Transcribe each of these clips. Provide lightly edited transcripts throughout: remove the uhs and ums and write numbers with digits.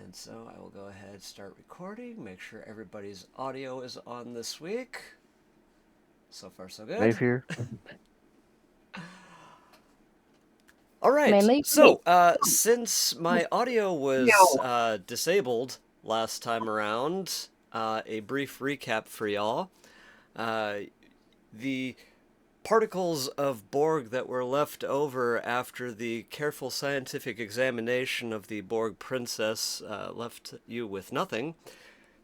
And so I will go ahead and start recording, make sure everybody's audio is on this week. So far, so good. Mayfair. All right, Mainly so since my audio was disabled last time around, a brief recap for y'all. The particles of Borg that were left over after the careful scientific examination of the Borg princess left you with nothing,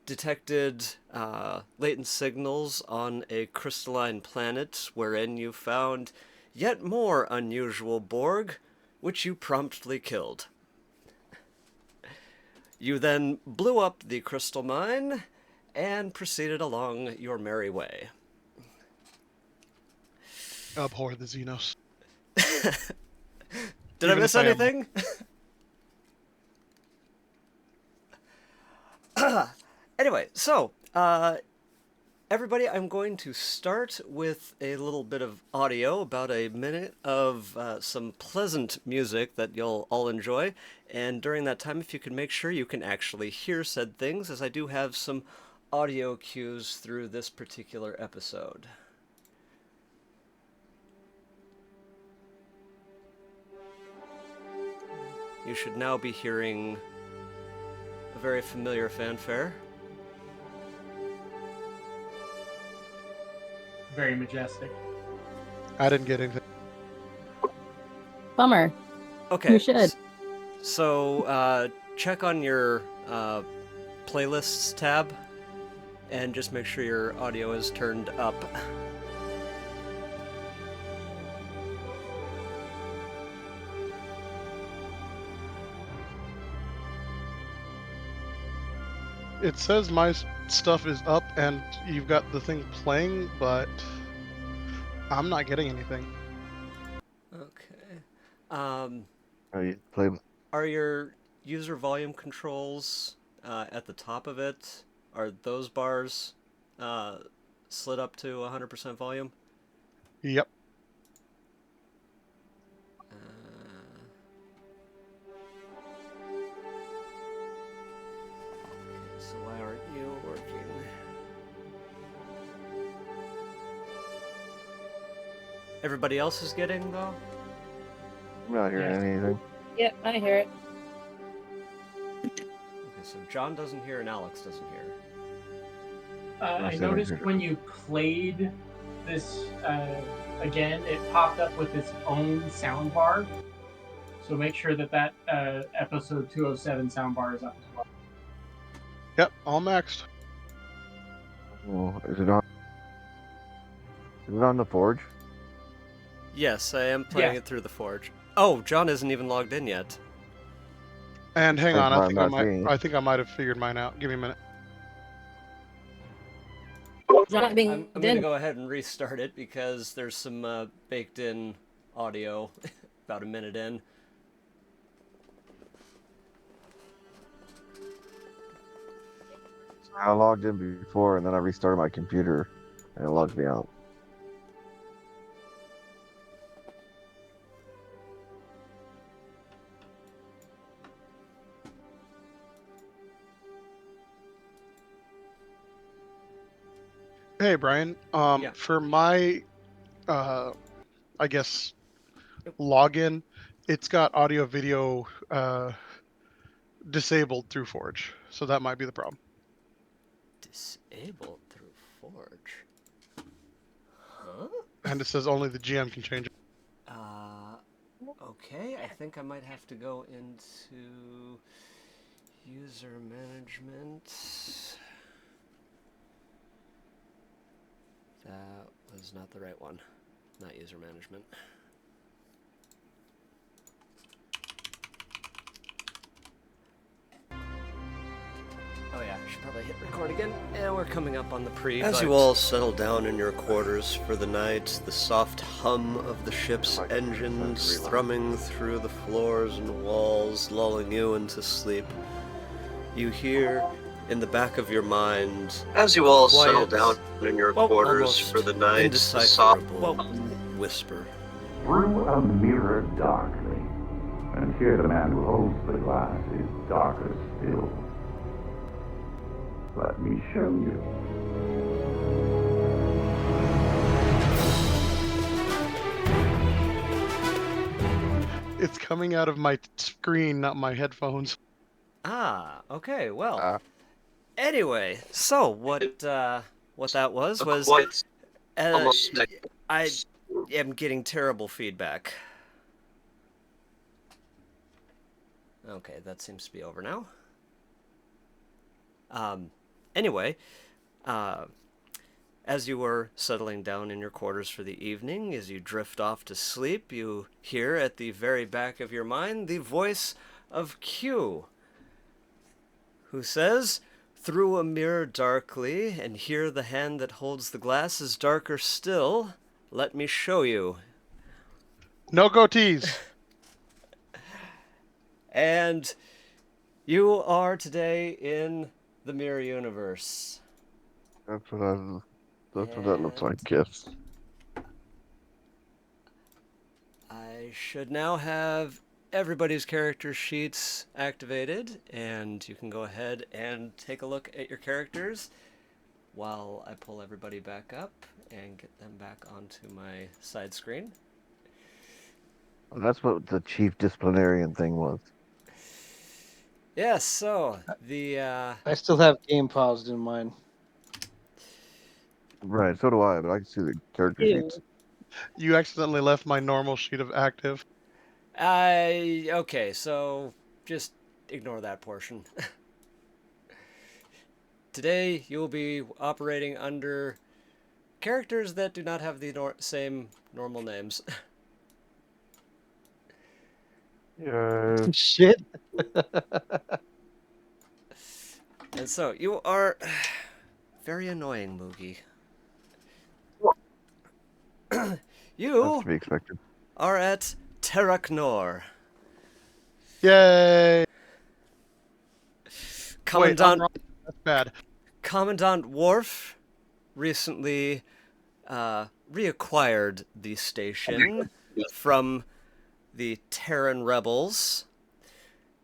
detected latent signals on a crystalline planet wherein you found yet more unusual Borg, which you promptly killed. You then blew up the crystal mine and proceeded along your merry way. Abhor the Xenos. Did I miss anything? Anyway, so, everybody, I'm going to start with a little bit of audio, about a minute of some pleasant music that you'll all enjoy. And during that time, if you can make sure you can actually hear said things, as I do have some audio cues through this particular episode. You should now be hearing a very familiar fanfare. Very majestic. I didn't get anything. Bummer. Okay. You should. So, check on your playlists tab and just make sure your audio is turned up. It says my stuff is up and you've got the thing playing, but I'm not getting anything. Okay. You play. Are your user volume controls at the top of it? Are those bars slid up to 100% volume? Yep. So why aren't you working? Everybody else is getting, though? I'm not hearing Yes. anything. Yep, I hear it. Okay, so John doesn't hear and Alex doesn't hear. I Yes, noticed I heard. when you played this again, it popped up with its own soundbar. So make sure that episode 207 soundbar is up as well. Yep, all maxed. Oh, is it on? Is it on the Forge? Yes, I am playing Yeah. it through the Forge. Oh, John isn't even logged in yet. And hang That's on, why I I'm think I not seeing might it. I think I might have figured mine out. Give me a minute. Not being I'm going to go ahead and restart it because there's some baked-in audio about a minute in. I logged in before and then I restarted my computer and it logged me out. Hey Brian, Yeah. for my I guess login, it's got audio video disabled through Forge. So that might be the problem. Disabled through Forge. Huh? And it says only the GM can change it. Okay, I think I might have to go into user management. That was not the right one. Not user management. Oh yeah, I should probably hit record again. And we're coming up on the pre. As you all settle down in your quarters for the night, the soft hum of the ship's engines thrumming through the floors and walls, lulling you into sleep, you hear in the back of your mind, as you all settle down in your quarters for the night, the soft whisper. Through a mirror darkly, And here the man who holds the glass is darker still. Let me show you. It's coming out of my screen, not my headphones. Ah, okay, well. Anyway, so what that was I am getting terrible feedback. Okay, that seems to be over now. Anyway, as you were settling down in your quarters for the evening, as you drift off to sleep, you hear at the very back of your mind the voice of Q, who says, "Through a mirror darkly, and here the hand that holds the glass is darker still. Let me show you." No goatees! And you are today in the mirror universe. That's what that looks like, yes. I should now have everybody's character sheets activated, and you can go ahead and take a look at your characters while I pull everybody back up and get them back onto my side screen. That's what the chief disciplinarian thing was. Yes, so I still have game paused in mine. Right, so do I, but I can see the character sheets. You accidentally left my normal sheet of active. Okay, so just ignore that portion. Today you will be operating under characters that do not have the same normal names. Yeah. Shit. And so you are very annoying, Moogie. That's You to be expected. are at Terak Nor. Yay! Commandant, Wait, I'm wrong. That's bad. Commandant Worf recently reacquired the station from the Terran rebels.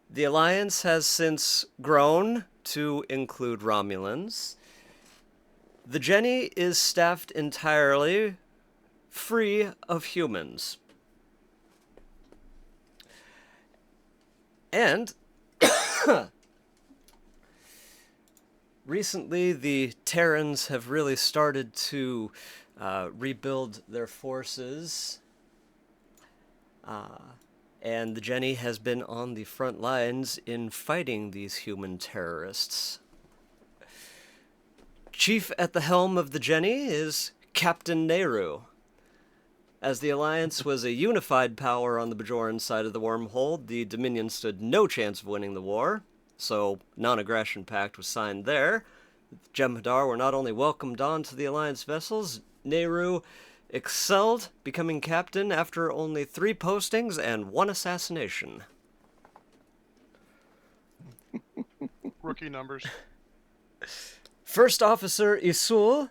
The Alliance has since grown to include Romulans. The Jenny is staffed entirely free of humans. And recently the Terrans have really started to rebuild their forces. And the Jenny has been on the front lines in fighting these human terrorists. Chief at the helm of the Jenny is Captain Nehru. As the Alliance was a unified power on the Bajoran side of the wormhole, the Dominion stood no chance of winning the war, so non-aggression pact was signed there. Jem'Hadar were not only welcomed on to the Alliance vessels, Nehru excelled, becoming captain after only 3 postings and 1 assassination. Rookie numbers. First Officer Isul,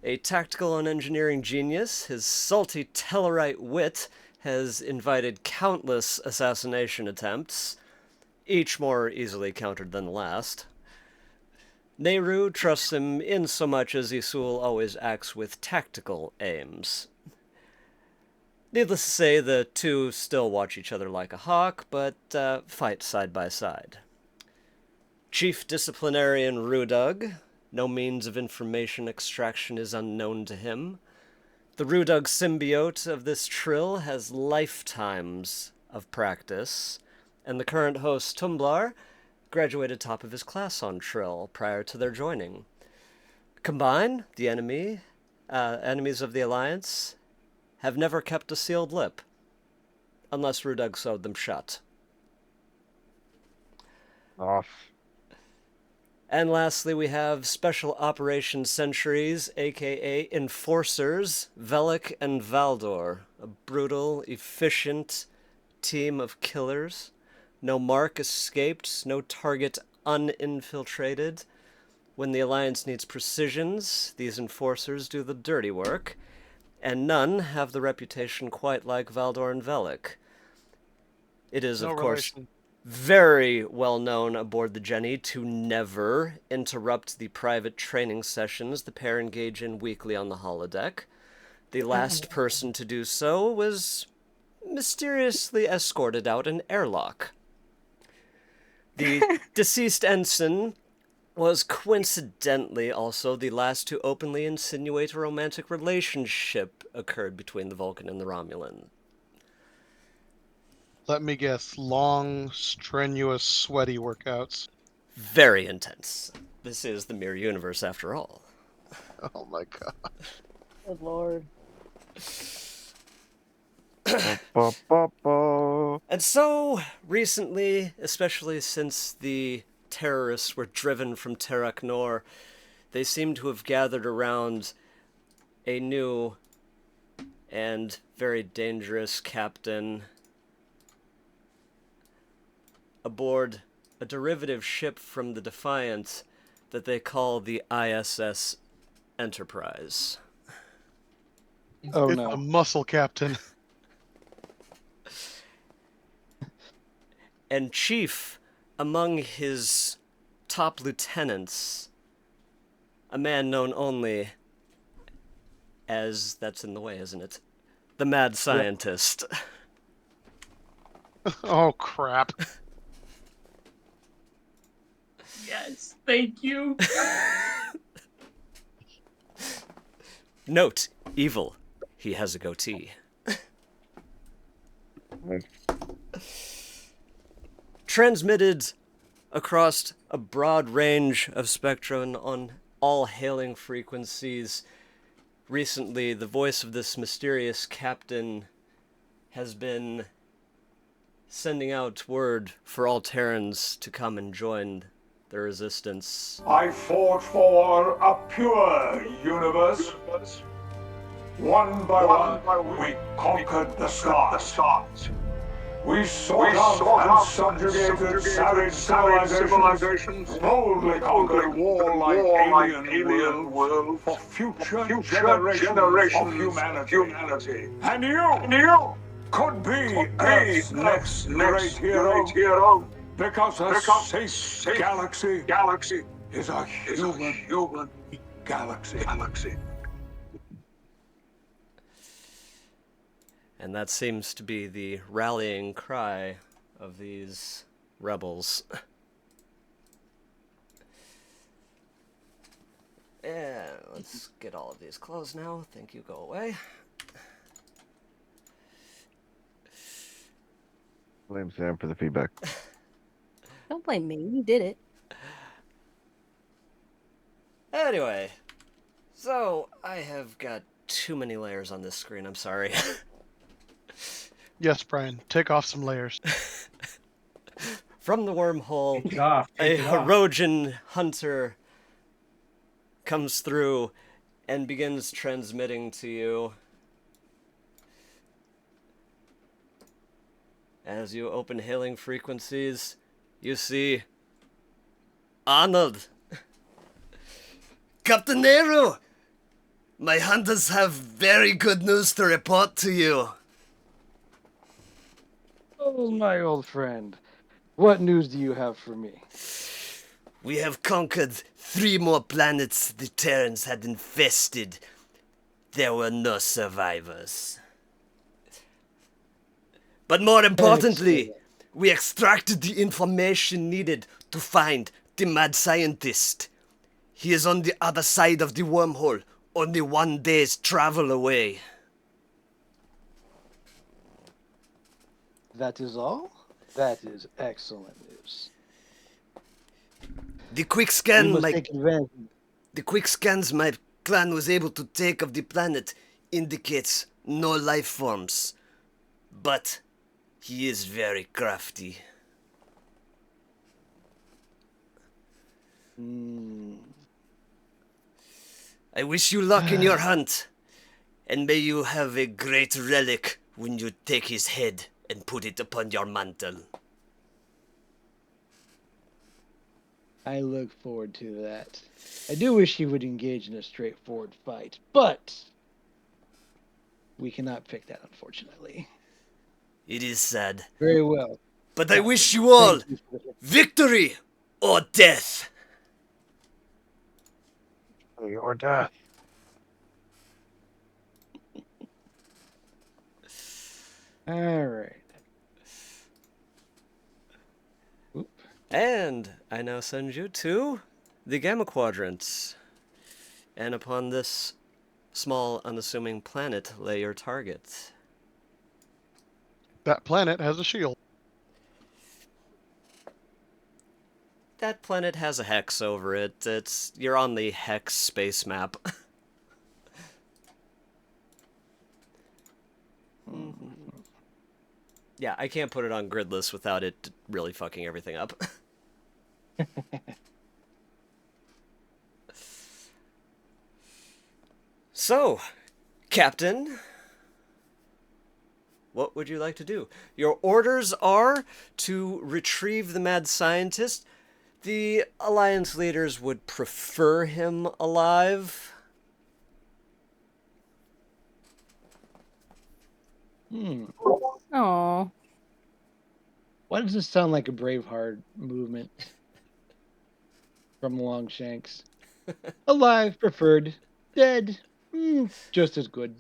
a tactical and engineering genius, his salty Tellarite wit has invited countless assassination attempts, each more easily countered than the last. Nehru trusts him in so much as Isul always acts with tactical aims. Needless to say, the two still watch each other like a hawk, but fight side by side. Chief Disciplinarian Rudug, no means of information extraction is unknown to him. The Rudug symbiote of this trill has lifetimes of practice, and the current host, Tumblar, graduated top of his class on Trill prior to their joining. Combined, the enemies of the Alliance have never kept a sealed lip, unless Rudug sewed them shut. Off. And lastly, we have Special Operations Sentries, aka Enforcers, Velik and Valdor, a brutal, efficient team of killers. No mark escaped, no target uninfiltrated. When the Alliance needs precisions, these enforcers do the dirty work, and none have the reputation quite like Valdor and Velik. It is, No of course, relation. very well known aboard the Jenny to never interrupt the private training sessions the pair engage in weekly on the holodeck. The last person to do so was mysteriously escorted out an airlock. The deceased ensign was coincidentally also the last to openly insinuate a romantic relationship occurred between the Vulcan and the Romulan. Let me guess. Long, strenuous, sweaty workouts. Very intense. This is the Mirror Universe, after all. Oh my god. Good lord. And so, recently, especially since the terrorists were driven from Terak Nor, they seem to have gathered around a new and very dangerous captain aboard a derivative ship from the Defiant that they call the ISS Enterprise. Oh It's no. a muscle captain. And chief among his top lieutenants, a man known only as, that's in the way, isn't it? The mad scientist. Oh crap. Yes, thank you. Note, evil. He has a goatee. Transmitted across a broad range of spectrum on all hailing frequencies. Recently, the voice of this mysterious captain has been sending out word for all Terrans to come and join the resistance. I fought for a pure universe. One by one, we conquered the stars. We sought out and subjugated savage civilizations, boldly conquered warlike alien worlds for future generations of humanity. And you could be Earth's next great hero, because a safe galaxy is a human galaxy. And that seems to be the rallying cry of these rebels. Yeah, let's get all of these closed now. Thank you, go away. Blame Sam for the feedback. Don't blame me. You did it. Anyway, so I have got too many layers on this screen, I'm sorry. Yes, Brian. Take off some layers. From the wormhole, Take it off. a Take it off. Herogen hunter comes through and begins transmitting to you. As you open hailing frequencies, you see Arnold. Captain Nehru, my hunters have very good news to report to you. Oh, my old friend. What news do you have for me? We have conquered 3 more planets the Terrans had infested. There were no survivors. But more importantly, we extracted the information needed to find the mad scientist. He is on the other side of the wormhole, only 1 day's travel away. That is all? That is excellent news. The quick We scan, must take advantage. the quick scans my clan was able to take of the planet indicates no life forms. But he is very crafty. I wish you luck in your hunt, and may you have a great relic when you take his head and put it upon your mantle. I look forward to that. I do wish he would engage in a straightforward fight, but we cannot pick that, unfortunately. It is sad. Very well. But I wish you all Thank you for the- victory or death. Or death. All right. Oop. And I now send you to the Gamma Quadrant. And upon this small, unassuming planet, lay your target. That planet has a shield. That planet has a hex over it. You're on the hex space map. Yeah, I can't put it on gridless without it really fucking everything up. So, Captain, what would you like to do? Your orders are to retrieve the mad scientist. The Alliance leaders would prefer him alive. Oh. Why does this sound like a Braveheart movement from Longshanks? Alive, preferred. Dead, just as good.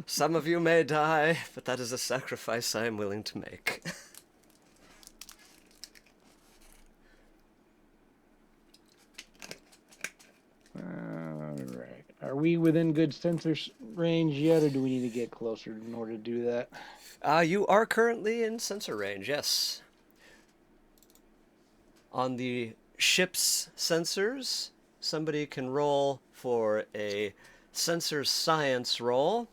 Some of you may die, but that is a sacrifice I am willing to make. Alright. Are we within good sensor range yet, or do we need to get closer in order to do that? You are currently in sensor range, yes. On the ship's sensors, somebody can roll for a sensor science roll.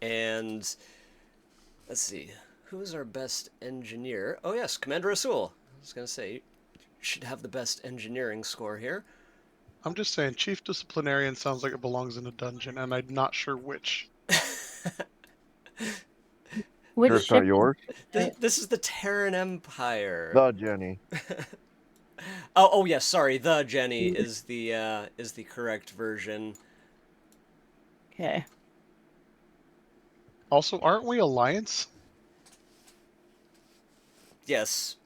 And let's see, who's our best engineer? Oh yes, Commander Rasul. I was going to say, you should have the best engineering score here. I'm just saying, Chief Disciplinarian sounds like it belongs in a dungeon, and I'm not sure which. Which Sure, it's not ship? yours? This is the Terran Empire. The Jenny. Oh yes, sorry. The Jenny is the correct version. Okay. Also, aren't we Alliance? Yes.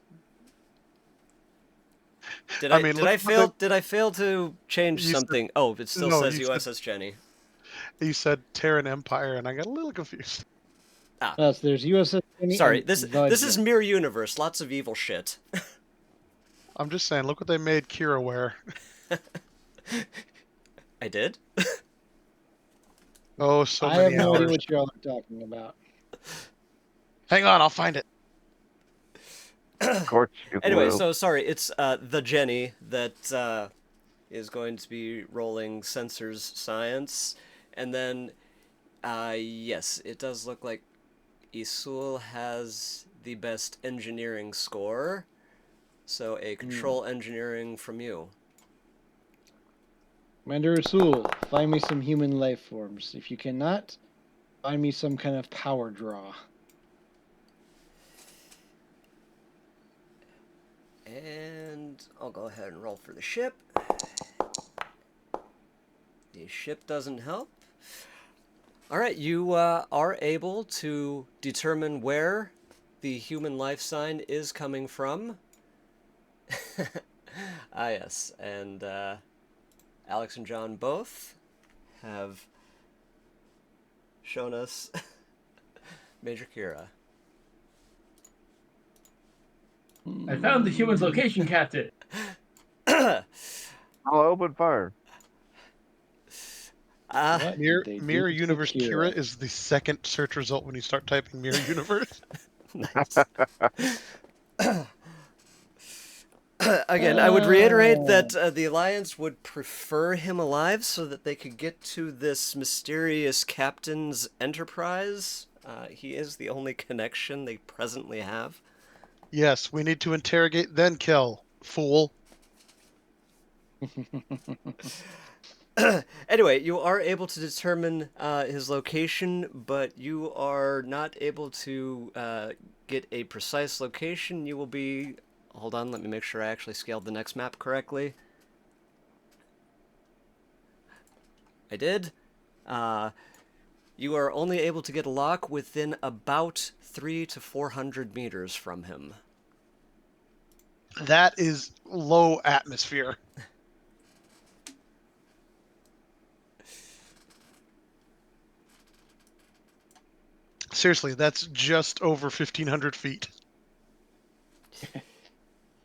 Did I I mean, did look I at fail the- did I fail to change You said- something? Oh, it still No, says you said- USS Jenny. You said Terran Empire, and I got a little confused. So there's USS Jenny Sorry, and this the is Jenny. Mirror Universe. Lots of evil shit. I'm just saying, look what they made Kira wear. I did. Oh, so I have many no idea hours. what y'all are talking about. Hang on, I'll find it. Of course you Anyway, will. so sorry, it's the Jenny that is going to be rolling sensors science, and then yes, it does look like Isul has the best engineering score, so a control engineering from you. Commander Rasul, find me some human life forms. If you cannot, find me some kind of power draw. And I'll go ahead and roll for the ship. The ship doesn't help. Alright, you are able to determine where the human life sign is coming from. Yes, and Alex and John both have shown us Major Kira. I found the human's location, Captain. I'll open fire. What Mirror, did they do Mirror to Universe Kira is the second search result when you start typing Mirror Universe. Nice. Again, I would reiterate that the Alliance would prefer him alive so that they could get to this mysterious captain's enterprise. He is the only connection they presently have. Yes, we need to interrogate, then kill. Fool. Anyway, you are able to determine his location, but you are not able to get a precise location. You will be... Hold on, let me make sure I actually scaled the next map correctly. You You are only able to get a lock within about 300 to 400 meters from him. That is low atmosphere. Seriously, that's just over 1,500 feet.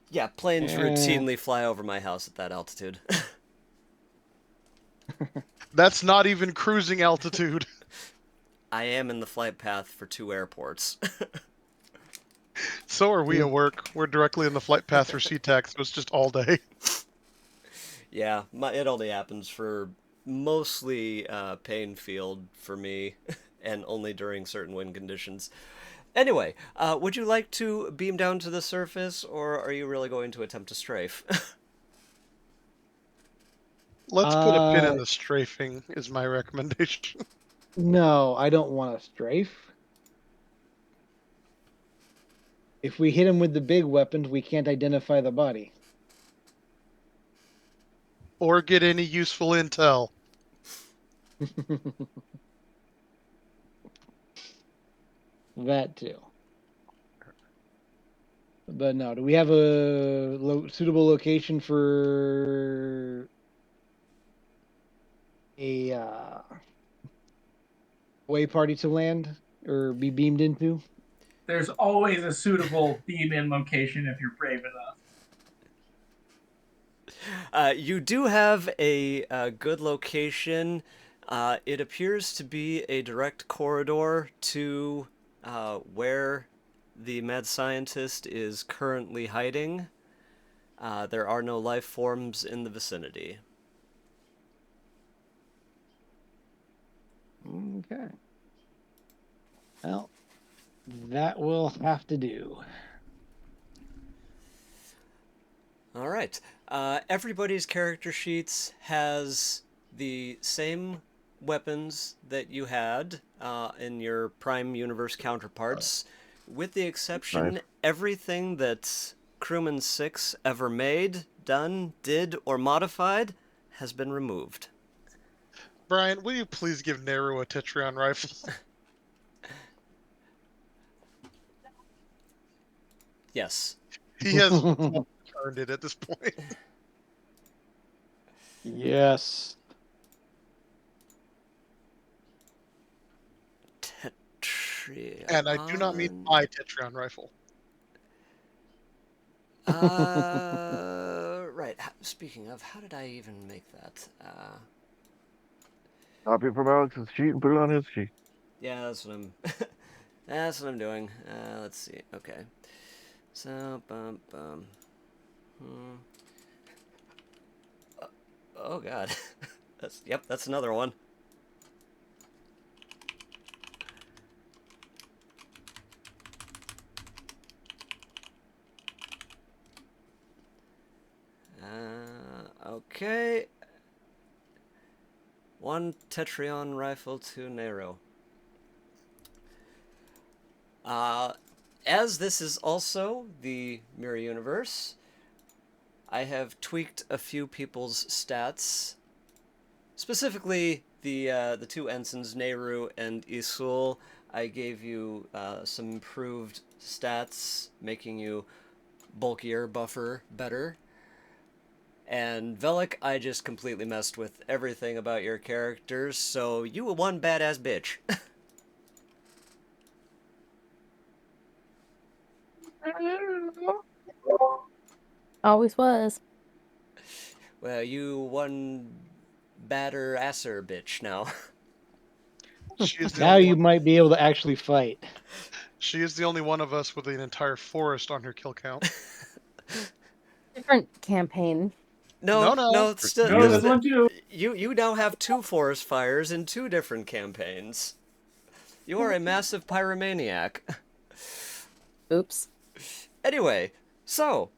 Yeah, planes routinely fly over my house at that altitude. That's not even cruising altitude. I am in the flight path for 2 airports. So are we at work. We're directly in the flight path for SeaTac, so it's just all day. Yeah, it only happens for mostly pain field for me, and only during certain wind conditions. Anyway, would you like to beam down to the surface, or are you really going to attempt to strafe? Let's put a pin in the strafing, is my recommendation. No, I don't want to strafe. If we hit him with the big weapons, we can't identify the body. Or get any useful intel. That too. But no, do we have a suitable location for a way party to land or be beamed into? There's always a suitable beam-in location if you're brave enough. You do have a good location. It appears to be a direct corridor to where the mad scientist is currently hiding. There are no life forms in the vicinity. Okay. Well, that will have to do. All right. Everybody's character sheets has the same weapons that you had in your Prime Universe counterparts, with the exception everything that Crewman 6 ever made, done, did, or modified has been removed. Brian, will you please give Nero a Tetrion rifle? Yes. He has earned it at this point. Yes. Tetrion. And I do not mean my Tetrion rifle. Right. Speaking of, how did I even make that? Copy from Alex's sheet and put it on his sheet. Yeah, that's what I'm. That's what I'm doing. Let's see. Okay. So, oh God. That's another one. Okay. 1 Tetrion rifle to Nero. As this is also the Mirror Universe, I have tweaked a few people's stats. Specifically, the 2 ensigns, Nehru and Isul. I gave you some improved stats, making you bulkier, buffer, better. And Velik, I just completely messed with everything about your characters, so you were one badass bitch. Always was. Well, you one badder asser bitch now. Now you might be able to actually fight. She is the only one of us with an entire forest on her kill count. Different campaign. No, it's still, No, this one too. You now have 2 forest fires in 2 different campaigns. You are a massive pyromaniac. Oops. Anyway, so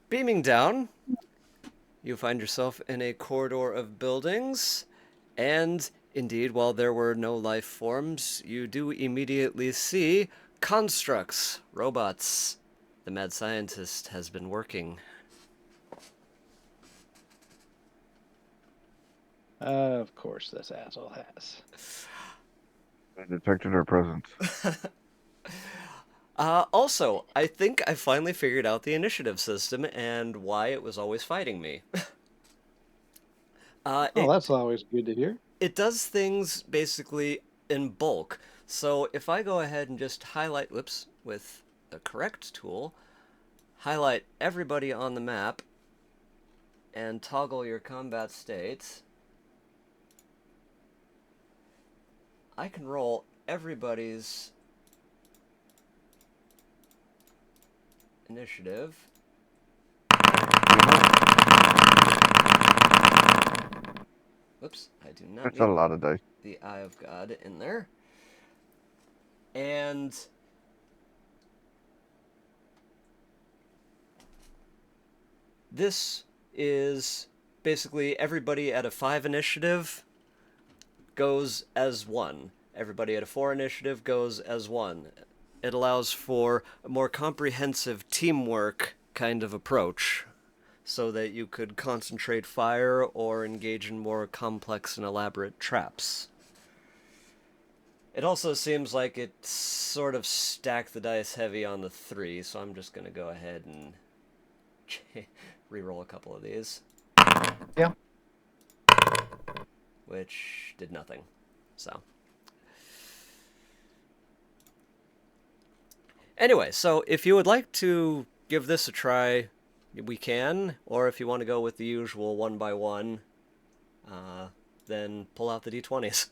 beaming down, you find yourself in a corridor of buildings, and indeed, while there were no life forms, you do immediately see constructs, robots. The mad scientist has been working. Of course, this asshole has. I detected her presence. Also, I think I finally figured out the initiative system and why it was always fighting me. That's always good to hear. It does things basically in bulk. So if I go ahead and just highlight, whoops, with the correct tool, highlight everybody on the map, and toggle your combat states, I can roll everybody's initiative. Whoops, I do not That's need a lot of dice. the Eye of God in there. And this is basically everybody at a 5 initiative goes as 1. Everybody at a 4 initiative goes as 1. It allows for a more comprehensive teamwork kind of approach, so that you could concentrate fire or engage in more complex and elaborate traps. It also seems like it sort of stacked the dice heavy on the 3, so I'm just going to go ahead and reroll a couple of these. Yeah. Which did nothing. So. Anyway, so if you would like to give this a try, we can, or if you want to go with the usual 1 by 1, then pull out the d20s.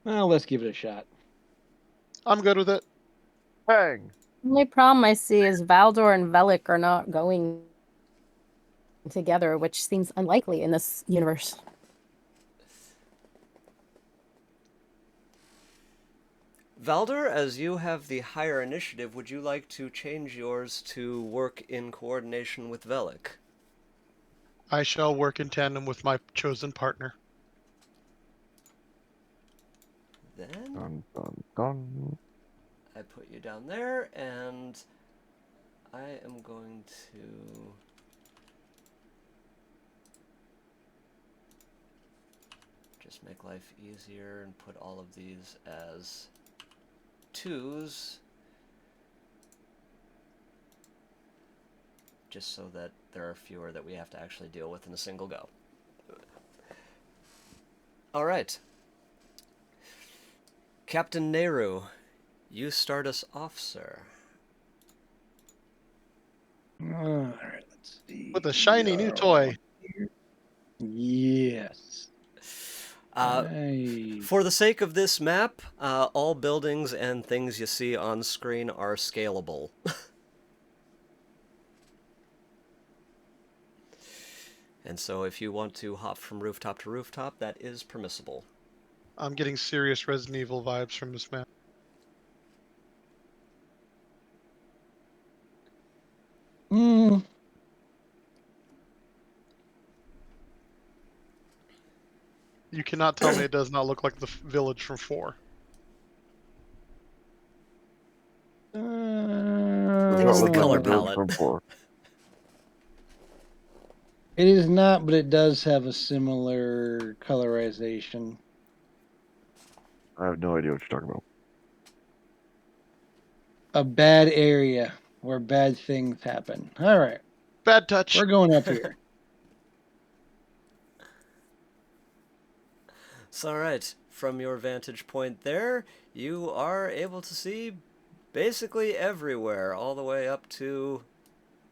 Well, let's give it a shot. I'm good with it. Bang! The only problem I see is Valdor and Velik are not going together, which seems unlikely in this universe. Valder, as you have the higher initiative, would you like to change yours to work in coordination with Velik? I shall work in tandem with my chosen partner. Then Dun, dun, dun. I put you down there, and I am going to just make life easier and put all of these as 2s, just so that there are fewer that we have to actually deal with in a single go. Alright. Captain Nehru, you start us off, sir. Alright, let's see. With a shiny new toy. Yes. For the sake of this map, all buildings and things you see on screen are scalable. And so if you want to hop from rooftop to rooftop, that is permissible. I'm getting serious Resident Evil vibes from this map. Mm. You cannot tell me it does not look like the village from 4. I think it's the color palette. It is not, but it does have a similar colorization. I have no idea what you're talking about. A bad area where bad things happen. All right. Bad touch. We're going up here. So, alright, from your vantage point there, you are able to see basically everywhere, all the way up to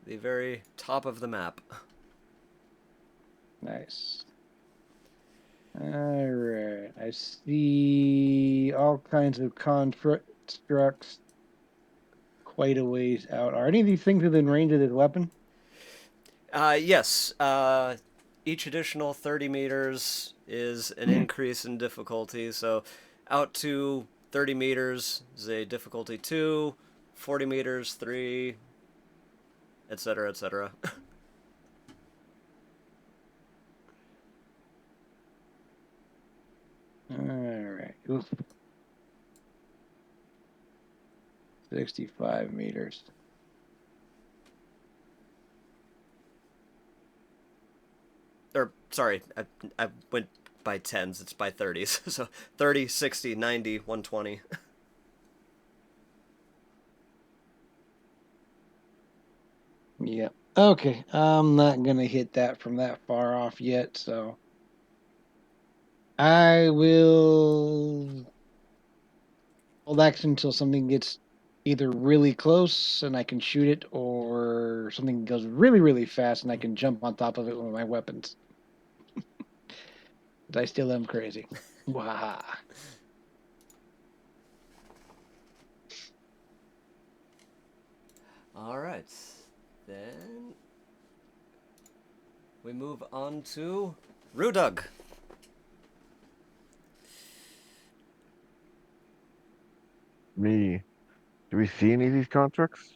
the very top of the map. Nice. All right. I see all kinds of constructs quite a ways out. Are any of these things within range of this weapon? Yes. Each additional 30 meters is an increase in difficulty, so out to 30 meters is a difficulty 2, 40 meters 3, etc., etc. All right. Oof. 65 meters. or sorry, I went by tens. It's by 30s. So 30, 60, 90, 120. Yeah. Okay. I'm not gonna hit that from that far off yet, so I will hold action until something gets either really close and I can shoot it, or something goes really, really fast and I can jump on top of it with my weapons. But I still am crazy. Wah. All right, then we move on to Rudug. Me. Do we see any of these constructs?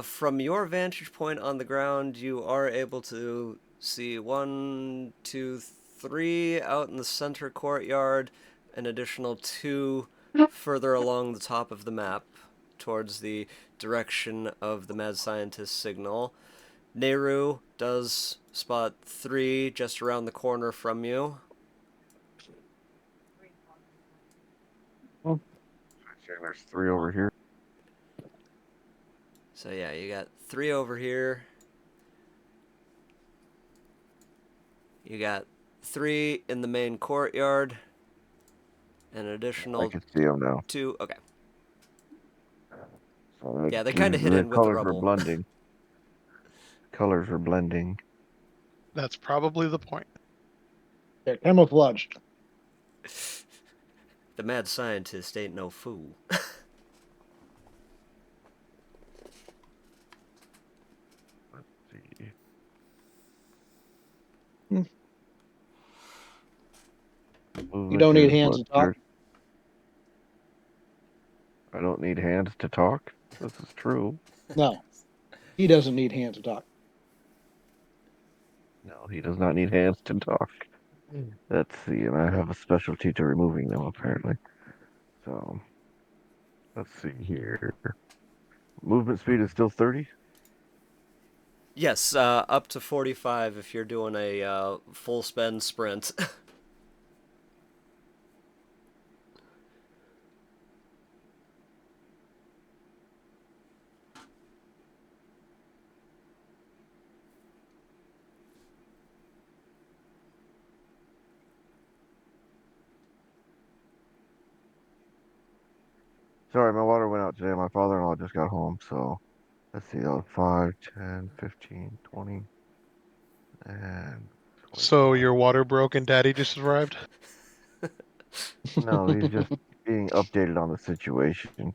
From your vantage point on the ground, you are able to see 1, 2, 3 out in the center courtyard, an additional 2 further along the top of the map towards the direction of the mad scientist signal. Nehru does spot 3 just around the corner from you. Oh, there's 3 over here. So yeah, you got 3 over here. You got 3 in the main courtyard. An additional I can see them now. 2. Okay. So Yeah, they kind of hid in with the colors were rubble. blending. Colors were blending. That's probably the point. They're camouflaged. The mad scientist ain't no fool. Let's see. You don't need hands to talk. I don't need hands to talk. This is true. No, he doesn't need hands to talk. No, he does not need hands to talk. Let's see, and I have a specialty to removing them apparently. So let's see here. Movement speed is still 30. Yes, up to 45 if you're doing a full spend sprint. Sorry, my water went out today. My father-in-law just got home, so let's see. 5, 10, 15, 20, and 25. So your water broke and Daddy just arrived? No, he's just being updated on the situation.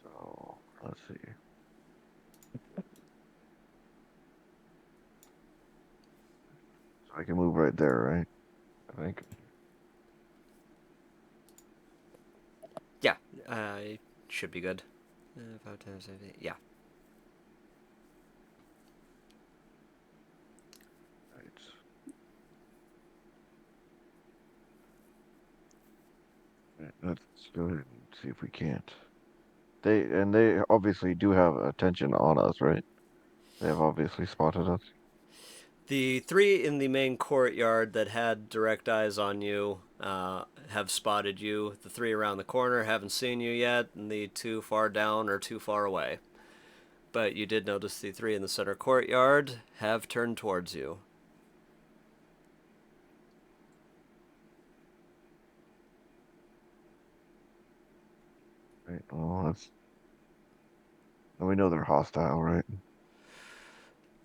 So let's see. So I can move right there, right? I think. Yeah, it should be good. 5 times 50. Yeah. Right. Right, let's go ahead and see if we can't. They obviously do have attention on us, right? They have obviously spotted us. The 3 in the main courtyard that had direct eyes on you have spotted you. The 3 around the corner haven't seen you yet, and the 2 far down are too far away. But you did notice the 3 in the center courtyard have turned towards you. Right. Well, that's. And we know they're hostile, right?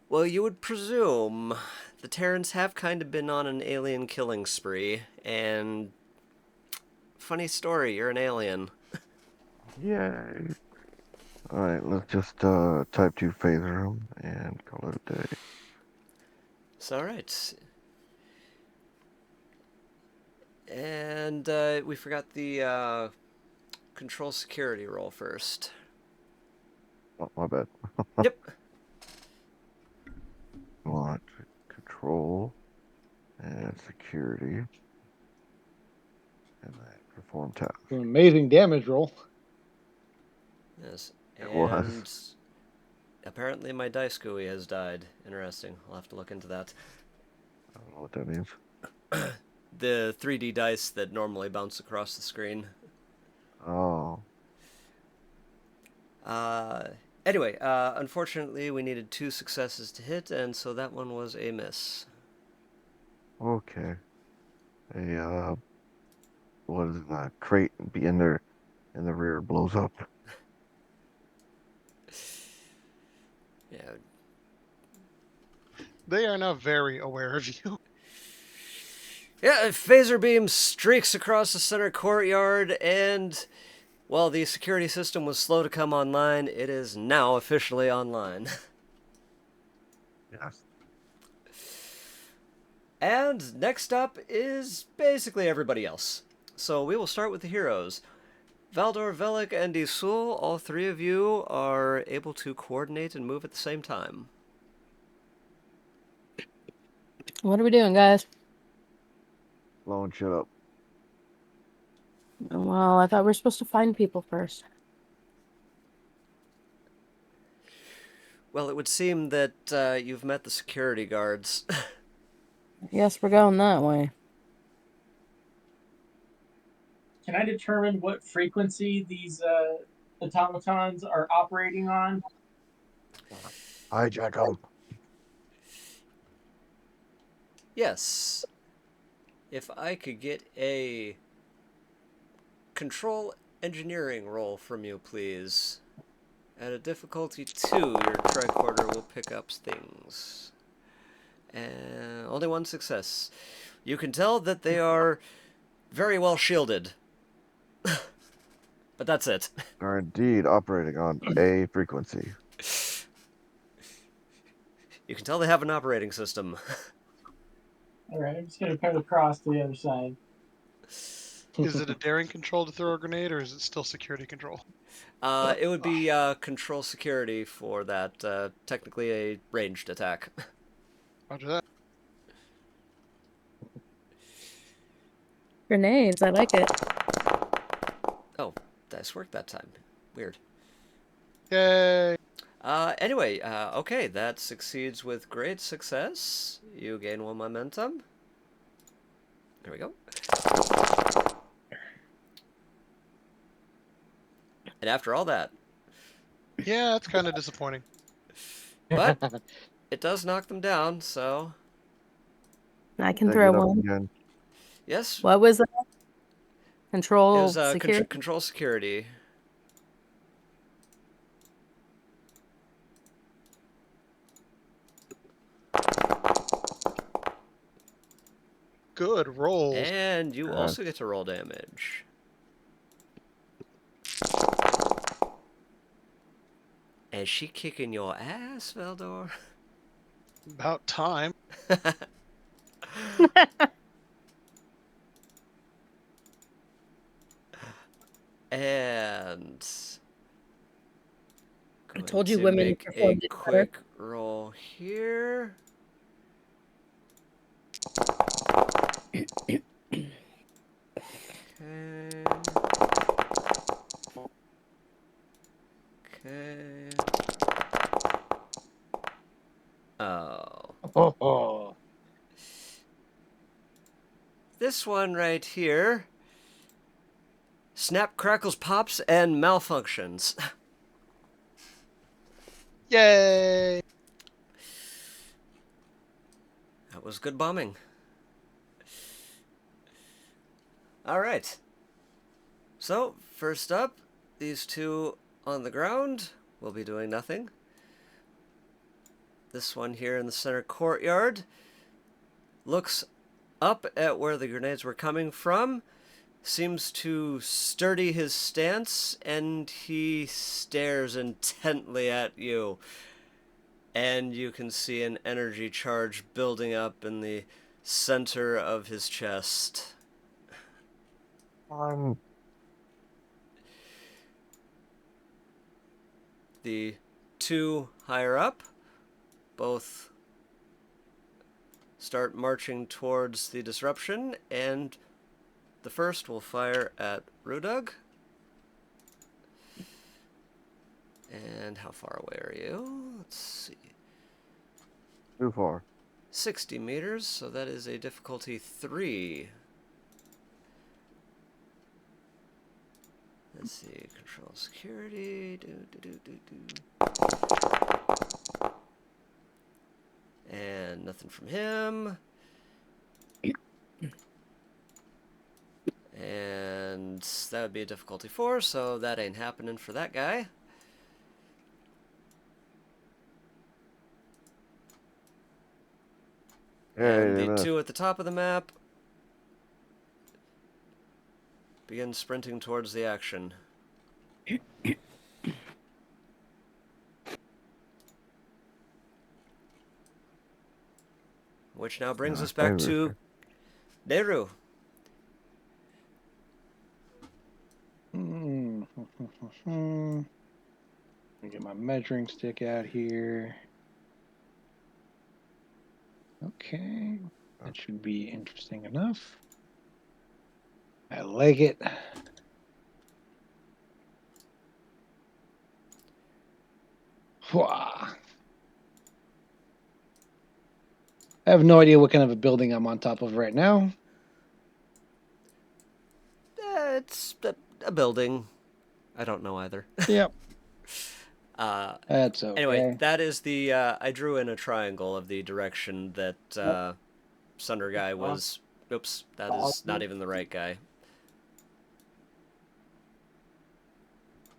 Well, you would presume the Terrans have kind of been on an alien killing spree, and funny story, you're an alien. Yay. Alright, let's just type 2 phaser them and call it a day. It's alright. And we forgot the control security roll first. Oh, my bad. Yep. Want control and security. And then perform task. An amazing damage roll. Yes. It And was. apparently my dice GUI has died. Interesting. I'll have to look into that. I don't know what that means. The 3D dice that normally bounce across the screen. Oh. Anyway, unfortunately, we needed 2 successes to hit, and so that one was a miss. Okay. What is that? Crate be in there, in the rear blows up. Yeah. They are now very aware of you. Yeah, a phaser beam streaks across the center courtyard, and while the security system was slow to come online, it is now officially online. Yes. And next up is basically everybody else. So we will start with the heroes. Valdor, Velik, and Isul, all 3 of you are able to coordinate and move at the same time. What are we doing, guys? Blowing shit up. Well, I thought we were supposed to find people first. Well, it would seem that you've met the security guards. Yes, we're going that way. Can I determine what frequency these automatons are operating on? Hijack them. Yes. If I could get a control engineering roll from you, please. At a difficulty 2, your tricorder will pick up things. And only 1 success. You can tell that they are very well shielded. But that's it. Are indeed operating on a frequency. You can tell they have an operating system. Alright, I'm just going to put it across to the other side. Is it a daring control to throw a grenade, or is it still security control? It would be control security for that. Technically a ranged attack. Roger that. Grenades, I like it. Oh, dice worked that time. Weird. Yay! Anyway, okay, that succeeds with great success. You gain 1 momentum. There we go. And after all that... Yeah, that's kind of disappointing. But it does knock them down, so... I can They throw get up one. again. Yes, What was that? it Control was security? control security. Good rolls. And you also get to roll damage. And she kicking your ass, Veldor? About time. And I told you to women make a performed it better. quick roll here. Okay. Okay. Oh. This one right here. Snap, crackles, pops, and malfunctions. Yay! That was good bombing. Alright. So, first up, these 2 on the ground will be doing nothing. This one here in the center courtyard looks up at where the grenades were coming from, seems to steady his stance, and he stares intently at you. And you can see an energy charge building up in the center of his chest. The 2 higher up both start marching towards the disruption, and the first will fire at Rudug. And how far away are you? Let's see. Too far. 60 meters, so that is a difficulty 3. Let's see, control security, and nothing from him. And that would be a difficulty 4, so that ain't happening for that guy. And the 2 at the top of the map begin sprinting towards the action. Which now brings us back to Nehru. Get my measuring stick out here. Okay, that should be interesting enough. I like it. I have no idea what kind of a building I'm on top of right now. It's a building. I don't know either. Yep. That's okay. Anyway, that is the... I drew in a triangle of the direction that Sunder guy was... Oops, that is not even the right guy.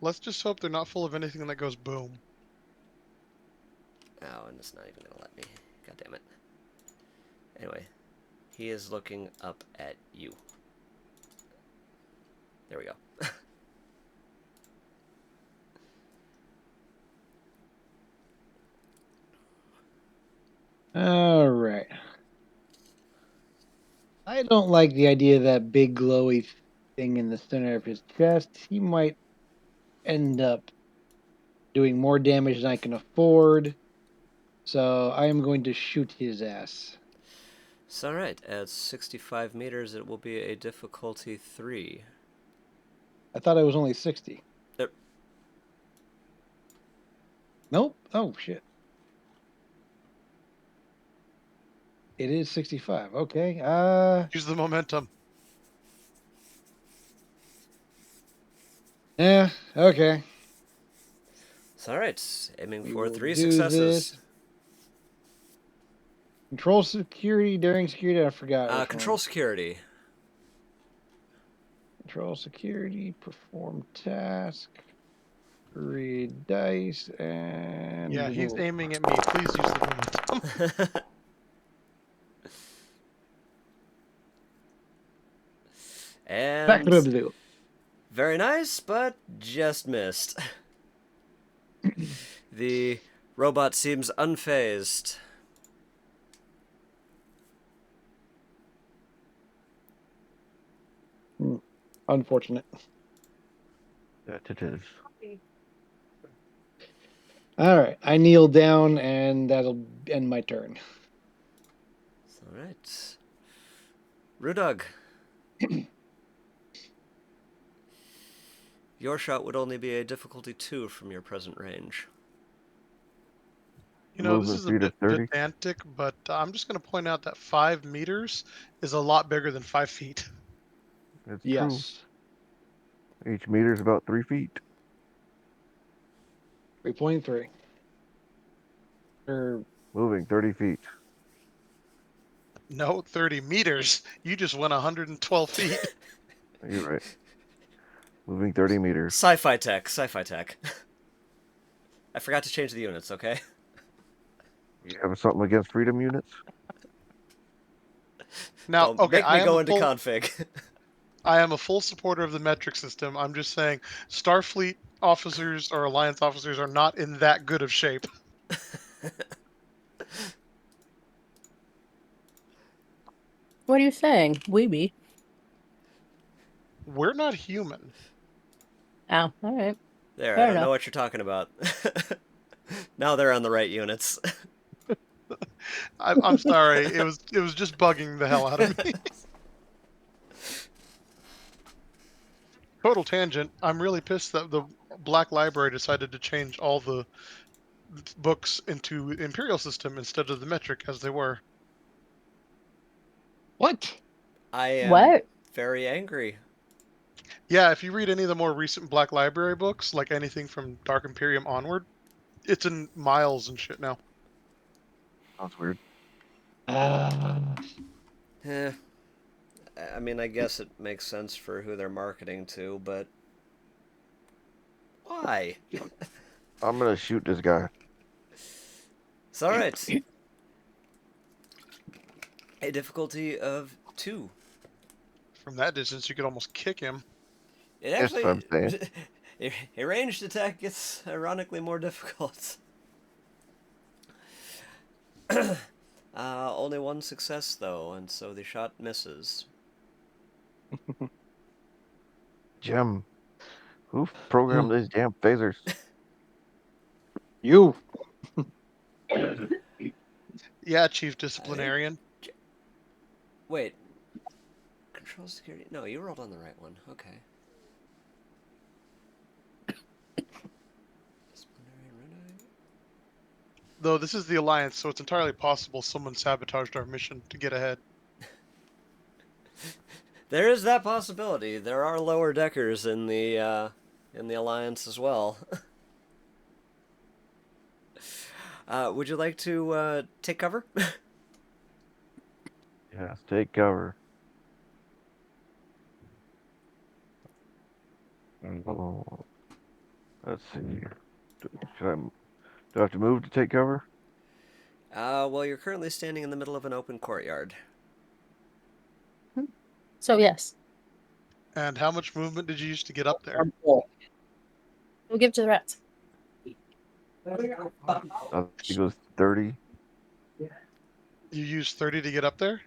Let's just hope they're not full of anything that goes boom. Oh, and it's not even going to let me. God damn it. Anyway, he is looking up at you. There we go. All right. I don't like the idea of that big glowy thing in the center of his chest. He might end up doing more damage than I can afford. So I am going to shoot his ass. It's alright. At 65 meters, it will be a difficulty 3. I thought I was only 60. Yep. Nope. Oh, shit. It is 65. Okay. Use the momentum. Yeah. Okay. It's alright. Aiming We for will 3 do successes. this. Control security during security. I forgot. Control security. Control security. Perform task. Read dice and. Yeah, he's aiming at me. Please use the momentum. And Back to blue. very nice, but just missed. The robot seems unfazed. Unfortunate. That it is. All right, I kneel down, and that'll end my turn. All right, Rudog. Your shot would only be a difficulty 2 from your present range. You know, this is a bit pedantic, but I'm just going to point out that 5 meters is a lot bigger than 5 feet. It's Yes. True. Each meter is about 3 feet. 3.3. Or moving 30 feet. No, 30 meters. You just went 112 feet. You're right. Moving 30 meters. Sci-fi tech. Sci-fi tech. I forgot to change the units, okay? You have something against freedom units? Now, Don't okay, make me go into config. I am a full supporter of the metric system. I'm just saying Starfleet officers or Alliance officers are not in that good of shape. What are you saying? Weeby. We're not human. Oh, all right. There, Fair I don't enough. know what you're talking about. Now they're on the right units. I'm sorry. It was just bugging the hell out of me. Total tangent. I'm really pissed that the Black Library decided to change all the books into Imperial system instead of the metric as they were. What? I am What? very angry. Yeah, if you read any of the more recent Black Library books, like anything from Dark Imperium onward, it's in miles and shit now. That's weird. Eh, I mean, I guess it makes sense for who they're marketing to, but why? I'm gonna shoot this guy. It's alright. A difficulty of 2. From that distance, you could almost kick him. It That's actually... what I'm saying. A ranged attack gets ironically more difficult. Only 1 success, though, and so the shot misses. Jim, who programmed these damn phasers? You. Yeah, Chief Disciplinarian. Wait. Control security? No, you rolled on the right one. Okay. Though this is the Alliance, so it's entirely possible someone sabotaged our mission to get ahead. There is that possibility. There are lower deckers in the Alliance as well. Would you like to take cover? Yes, take cover. Oh, let's see here. Do I have to move to take cover? Well, you're currently standing in the middle of an open courtyard. So yes, And how much movement did you use to get up there? we'll give to the rats. I think it was 30. You used 30 to get up there?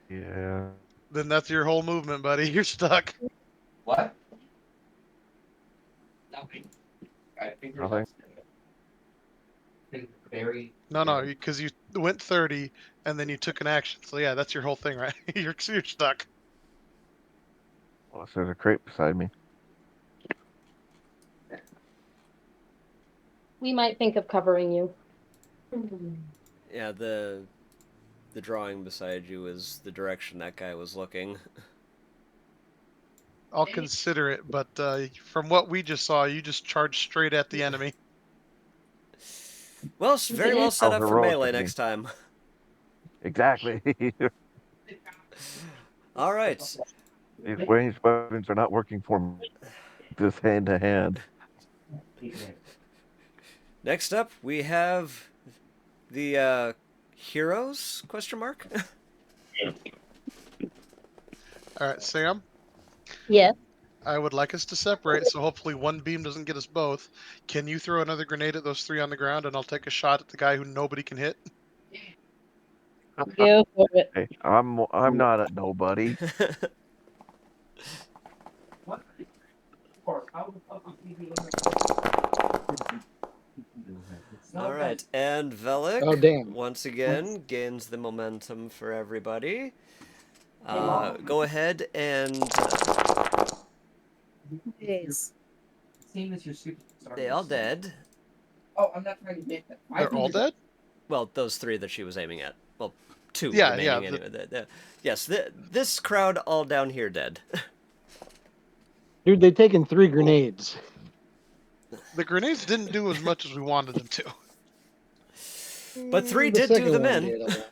Yeah. Then that's your whole movement, buddy. You're stuck. What? Nothing. I think there's Nothing? very. No, because you went 30 and then you took an action. So yeah, that's your whole thing, right? you're stuck. Well, there's a crate beside me. We might think of covering you. Yeah, the drawing beside you is the direction that guy was looking. I'll consider it, but from what we just saw, you just charged straight at the enemy. Well, it's very well set How up for heroic melee of me. next time. Exactly. All right. These ranged weapons are not working for me. This hand to hand. Next up, we have the heroes? Question mark. All right, Sam. Yes. I would like us to separate, so hopefully one beam doesn't get us both. Can you throw another grenade at those 3 on the ground, and I'll take a shot at the guy who nobody can hit? Go for it. Hey, I'm not a nobody. What? Or how the fuck All right, and Velik, Oh, damn. once again, gains the momentum for everybody. Go ahead and... Please. Seeing as you're super. they all dead. Oh, I'm not trying to make that. They're all dead? Well, those 3 that she was aiming at. Well, 2 Yeah, remaining yeah, anyway. Yes, this crowd all down here dead. Dude, they've taken 3 grenades. The grenades didn't do as much as we wanted them to. But 3 The did do second them one in. did, although.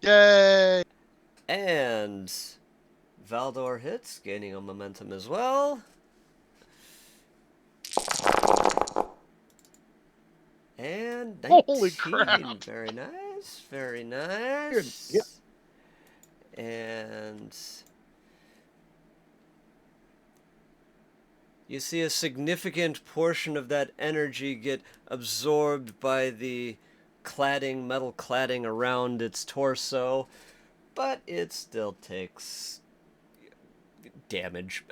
Yay! And Valdor hits, gaining a momentum as well. And 19. Holy crap. Very nice. Very nice. Good. And you see a significant portion of that energy get absorbed by the metal cladding around its torso, but it still takes damage.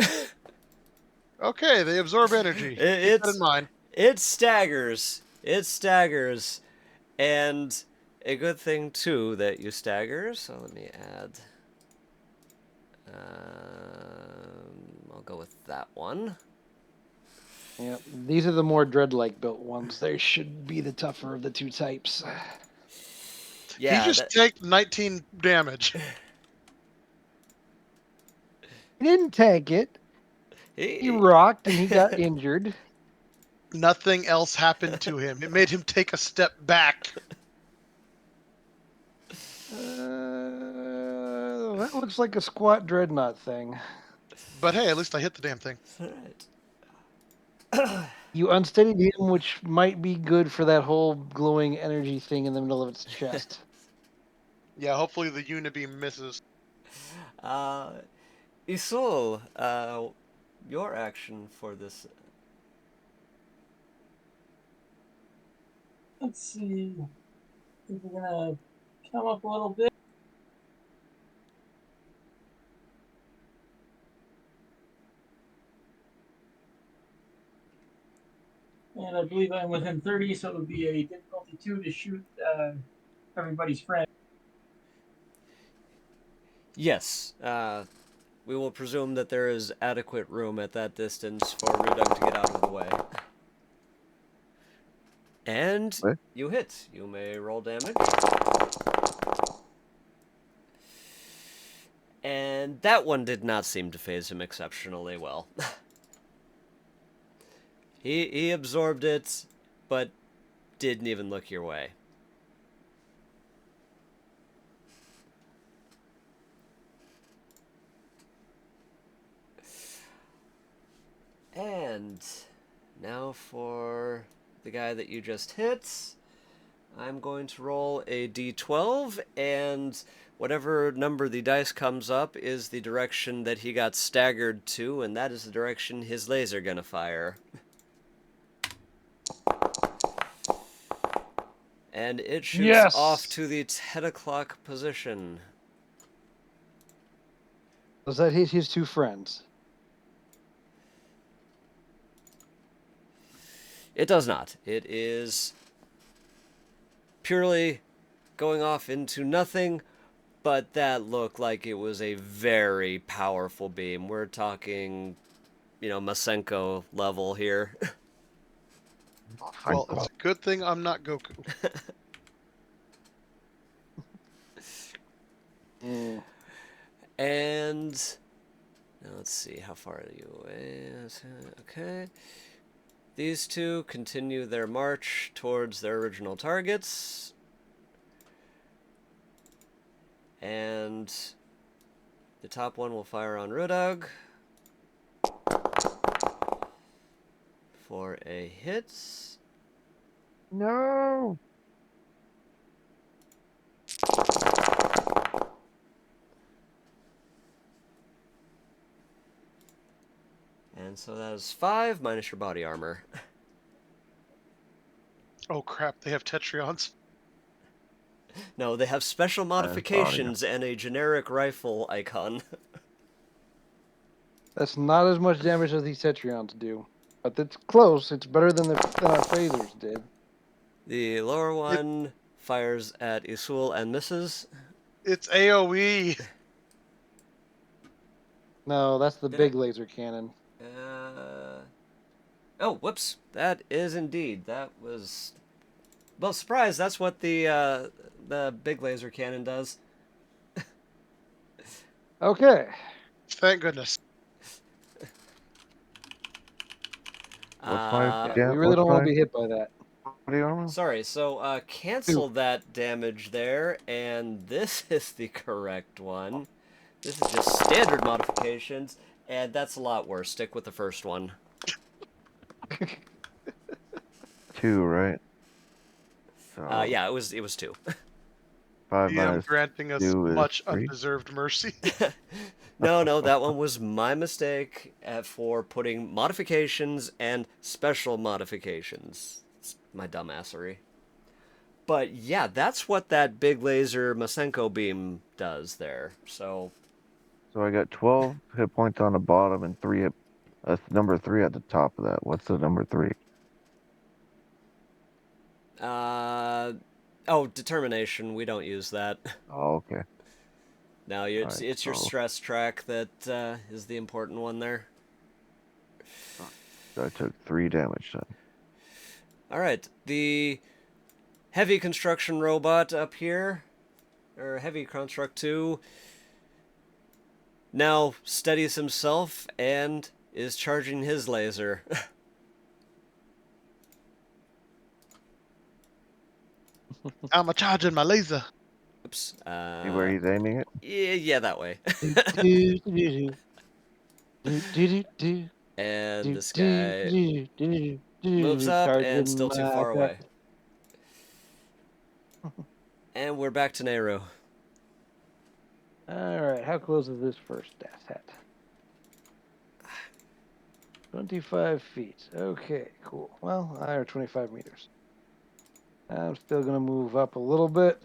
Okay, they absorb energy. Keep that in mind. It staggers. And a good thing, too, that you stagger, so let me add... I'll go with that one. Yeah, these are the more dread-like built ones. They should be the tougher of the two types. Yeah, he just take 19 damage. He didn't tank it. He rocked and he got injured. Nothing else happened to him. It made him take a step back. That looks like a squat dreadnought thing. But hey, at least I hit the damn thing. Alright. You unsteadied him, which might be good for that whole glowing energy thing in the middle of its chest. Yeah, hopefully the unibeam misses. Isul, your action for this... Let's see. I think we're gonna come up a little bit. And I believe I'm within 30, so it would be a difficulty 2 to shoot everybody's friend. Yes, we will presume that there is adequate room at that distance for Rudug to get out of the way. And you hit. You may roll damage. And that one did not seem to phase him exceptionally well. He absorbed it, but didn't even look your way. And now for the guy that you just hit, I'm going to roll a d12, and whatever number the dice comes up is the direction that he got staggered to, and that is the direction his laser gonna fire. And it shoots off to the 10 o'clock position. Does that hit his two friends? It does not. It is purely going off into nothing, but that looked like it was a very powerful beam. We're talking, Masenko level here. Well, it's a good thing I'm not Goku. And now let's see, how far are you away? Okay. These two continue their march towards their original targets. And the top one will fire on Rudug for a hit. No! And so that is 5 minus your body armor. Oh crap, they have Tetrions. No, they have special modifications and a generic rifle icon. That's not as much damage as these Tetrions do. But it's close. It's better than our phasers did. The lower one fires at Isul and misses. It's AoE. No, that's the big laser cannon. Oh, whoops. That is indeed. That was... Well, surprise, that's what the big laser cannon does. Okay. Thank goodness. We really don't want to be hit by that. Sorry, so cancel that damage there, and this is the correct one. This is just standard modifications, and that's a lot worse. Stick with the first one. 2, right? So, yeah, it was 2. 5 DM minus granting us 2 is much 3. undeserved mercy. No, that one was my mistake for putting modifications and special modifications. It's my dumbassery. But yeah, that's what that big laser Masenko beam does there. So I got 12 hit points on the bottom and 3 hit. That's number 3 at the top of that. What's the number 3? Oh, determination. We don't use that. Oh, okay. No, it's your stress track that is the important one there. So I took 3 damage then. Alright, the heavy construction robot up here, or heavy construct 2, now steadies himself and is charging his laser. I'm a charging my laser. Oops. See where he's aiming it? Yeah, that way. And this guy moves up and still too far away. And we're back to Nehru. Alright, how close is this first asset? 25 feet. Okay, cool. Well, I are 25 meters. I'm still going to move up a little bit.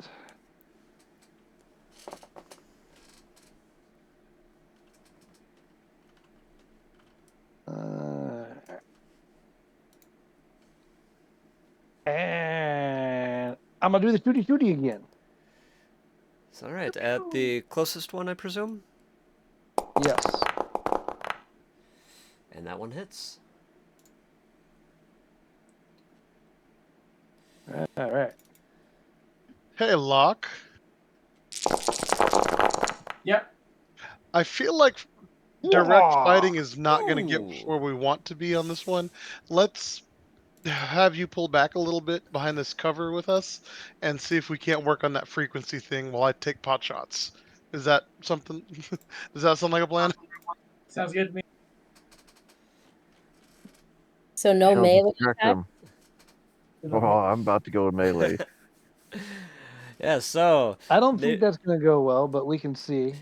And I'm going to do the shooty again. It's alright. At the closest one, I presume? Yes. And that one hits. Alright. Hey, Locke. Yep. I feel like direct fighting is not going to get where we want to be on this one. Let's have you pull back a little bit behind this cover with us and see if we can't work on that frequency thing while I take pot shots. Is that something? Does that sound like a plan? Sounds good to me. So no Don't melee distract attack? him. Oh, I'm about to go melee. Yeah, so I don't think that's going to go well, but we can see.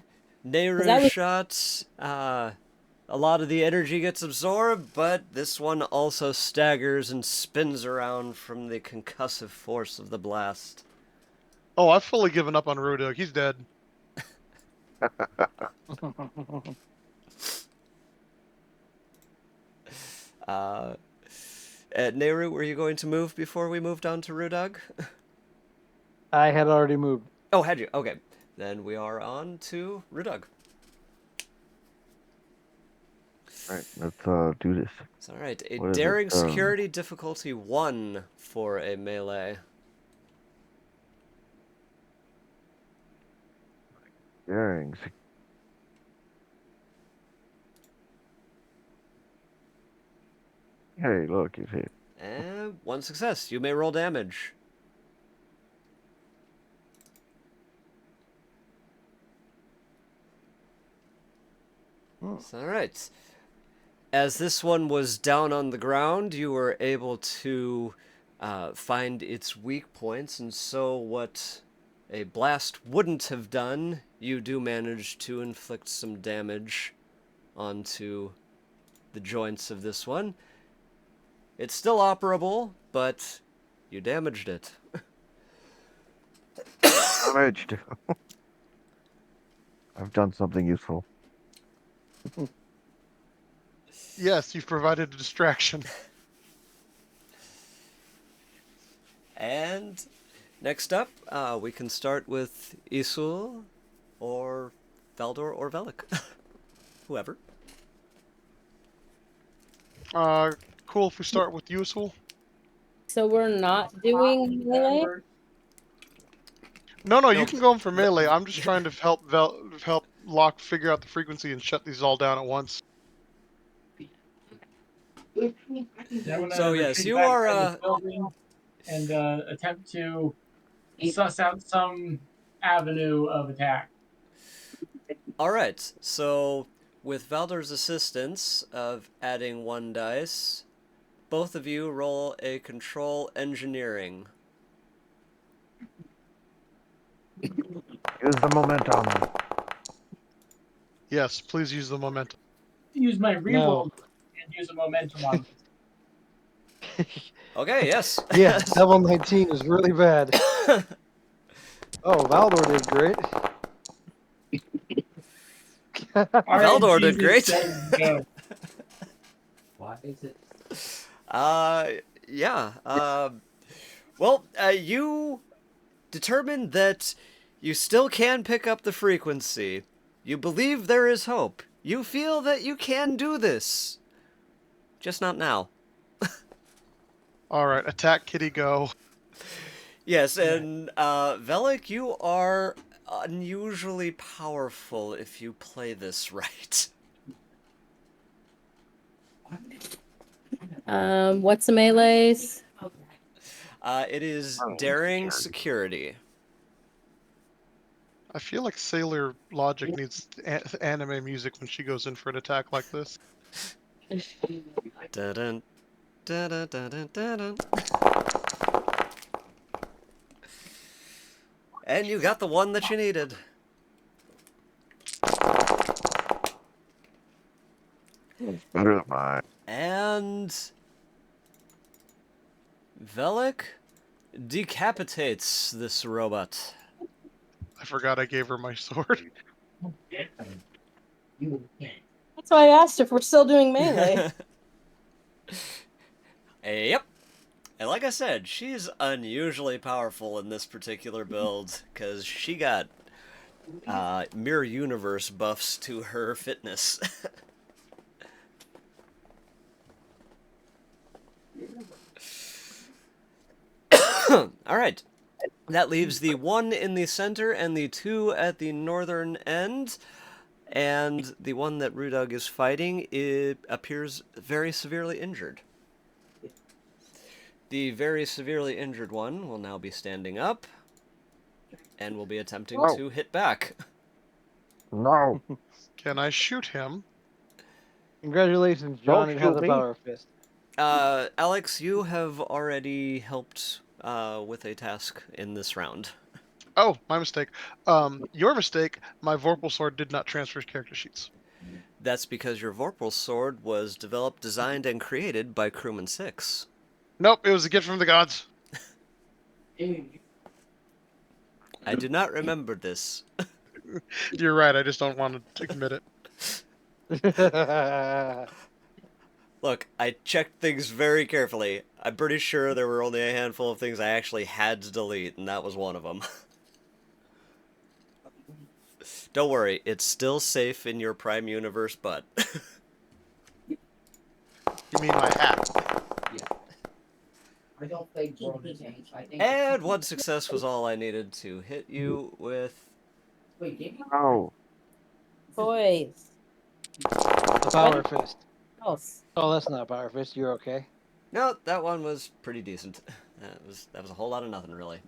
Nehru shots, a lot of the energy gets absorbed, but this one also staggers and spins around from the concussive force of the blast. Oh, I've fully given up on Rudok. He's dead. Nehru, were you going to move before we moved on to Rudog? I had already moved. Oh, had you? Okay. Then we are on to Rudog. Alright, let's do this. It's alright. A What is daring it? security difficulty 1 for a melee. Daring. Hey, look, he's hit. And 1 success. You may roll damage. All right. As this one was down on the ground, you were able to find its weak points, and so what a blast wouldn't have done, you do manage to inflict some damage onto the joints of this one. It's still operable, but you damaged it. Damaged. I've done something useful. Yes, you've provided a distraction. And next up, we can start with Isul, or Valdor, or Velik. Whoever. Cool if we start with useful. So we're not doing melee? No, you can go in for melee. I'm just trying to help Locke figure out the frequency and shut these all down at once. So yes, you are and attempt to suss out some avenue of attack. all right. So with Valdor's assistance of adding 1 dice, both of you roll a control engineering. Use the momentum. Yes, please use the momentum. Use my reroll and use a momentum on this. Okay, yes. Yes, double 19 is really bad. Oh, Valdor did great. Valdor did great. Why is it? Yeah. Well, you determined that you still can pick up the frequency. You believe there is hope. You feel that you can do this. Just not now. All right, attack kitty go. Yes, and Velik, you are unusually powerful if you play this right. What's the melee's? It is daring security. I feel like Sailor Logic needs anime music when she goes in for an attack like this. Dun-dun, dun-dun, dun-dun, dun-dun. And you got the one that you needed. Better than mine. And Velik decapitates this robot. I forgot I gave her my sword. That's why I asked if we're still doing melee. Yep. And like I said, she's unusually powerful in this particular build, because she got Mirror Universe buffs to her fitness. Alright. That leaves the 1 in the center and the 2 at the northern end. And the one that Rudug is fighting, it appears very severely injured. The very severely injured one will now be standing up and will be attempting to hit back. No. Can I shoot him? Congratulations, Don't Johnny has shoot a me. power fist. Alex, you have already helped with a task in this round. Oh, my mistake. Your mistake. My Vorpal sword did not transfer character sheets. That's because your Vorpal sword was developed, designed, and created by Crewman 6. Nope, it was a gift from the gods. I do not remember this. You're right. I just don't want to admit it. Look, I checked things very carefully. I'm pretty sure there were only a handful of things I actually had to delete, and that was one of them. Don't worry, it's still safe in your Prime Universe, but... You mean my hat? I don't play Borg games. I think. And one success was all I needed to hit you with. Wait, did you? No. Boys. The power fist. Else. Oh, that's not a power fist. You're okay. No, that one was pretty decent. That was a whole lot of nothing, really.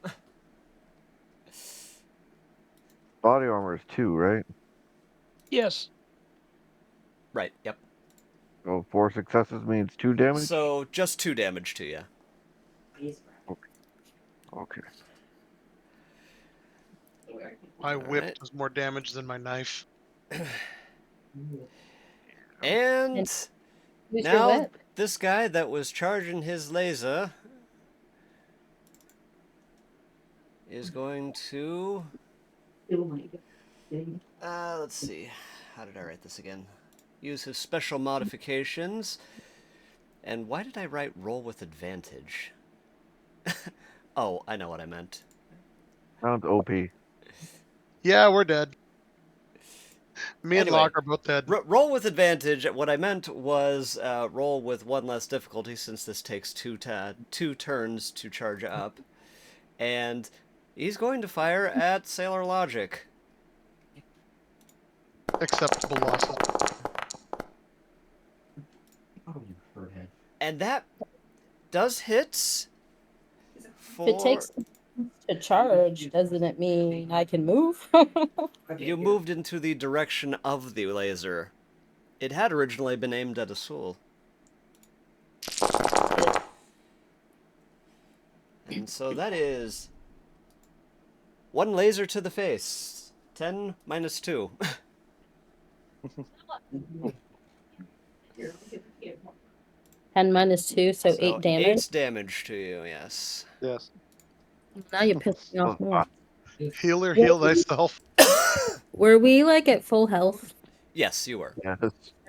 Body armor is 2, right? Yes. Right, yep. So 4 successes means 2 damage? So, just 2 damage to you. Okay. My whip Alright. does more damage than my knife. And Who's your now, whip? this guy that was charging his laser is going to... let's see. How did I write this again? Use his special modifications. And why did I write roll with advantage? Oh, I know what I meant. Sounds OP. Yeah, we're dead. Me and Anyway, Locke are both dead. Roll with advantage. What I meant was roll with 1 less difficulty, since this takes 2 turns to charge up. And he's going to fire at Sailor Logic. Acceptable losses. And that does hit. If it takes to charge, doesn't it mean I can move? You moved into the direction of the laser. It had originally been aimed at Asul. And so that is 1 laser to the face. 10 minus 2. 10 minus 2, so 8 damage. 8 damage to you, yes. Yes. Now you pissed me off more. Healer, heal thyself. Were we like at full health? Yes, you were. Yes.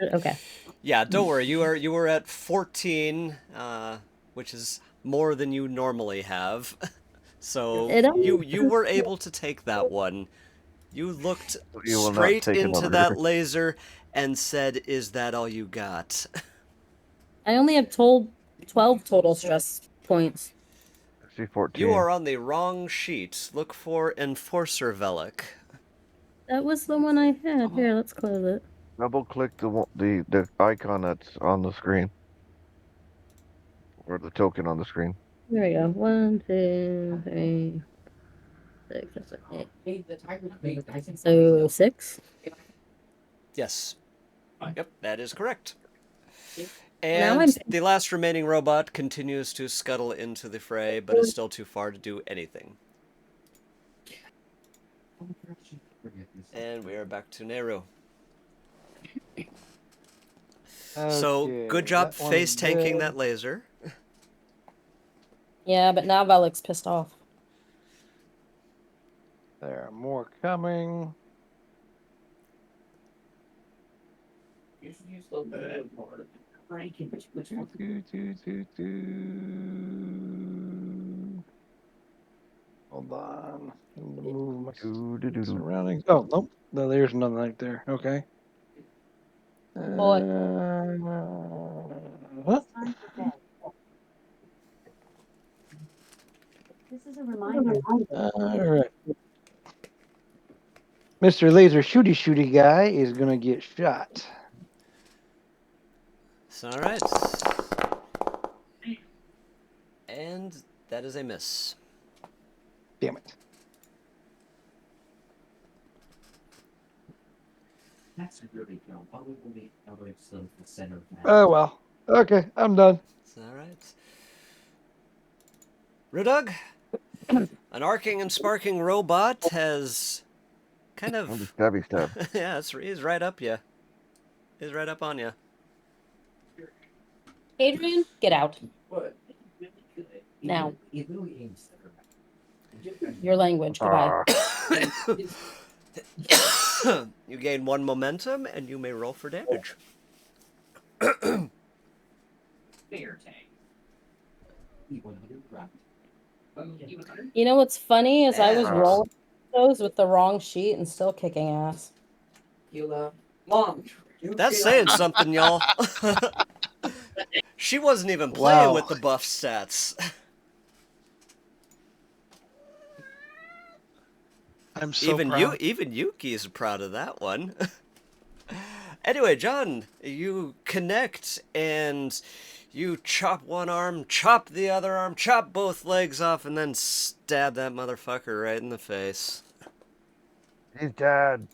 Okay. Yeah, don't worry. You were at 14, which is more than you normally have. So It only- you were able to take that one. You looked You will not straight take into another. that laser and said, "Is that all you got?" I only have 12 total stress points. See 14. You are on the wrong sheet. Look for Enforcer Velik. That was the one I had. Here, let's close it. Double click the icon that's on the screen. Or the token on the screen. There we go. 1, 2, 3, 6, 7, 8. So 6. Yes. Yep, that is correct. Now And I'm- the last remaining robot continues to scuttle into the fray, but is still too far to do anything. And we are back to Nehru. So, good job face tanking that laser. Yeah, but now Velik's pissed off. There are more coming. You should use the bad part. Hold on. I'm gonna move my Do-do-do-do. surroundings. Oh, nope. No, there's nothing right there. Okay. Boy. What? This is a reminder. All right. Mr. Laser Shooty guy is gonna get shot. All right. And that is a miss. Damn it. That's really dumb. Probably will be another the center of that. Oh well. Okay, I'm done. All right. Rudug, an arcing and sparking robot has kind Oh, the of... stabby stab. Yeah, he's right up you. He's right up on you. Adrian, get out. But Now. it really aims at her. Your language. Goodbye. You gain 1 momentum, and you may roll for damage. Fair tank. E100 round. You know what's funny is I was Yeah. rolling those with the wrong sheet and still kicking ass. Mom. That's saying something, y'all. She wasn't even playing with the buff stats. I'm so proud. Even Yuki's proud of that one. Anyway, John, you connect and you chop one arm, chop the other arm, chop both legs off, and then stab that motherfucker right in the face. He's dead.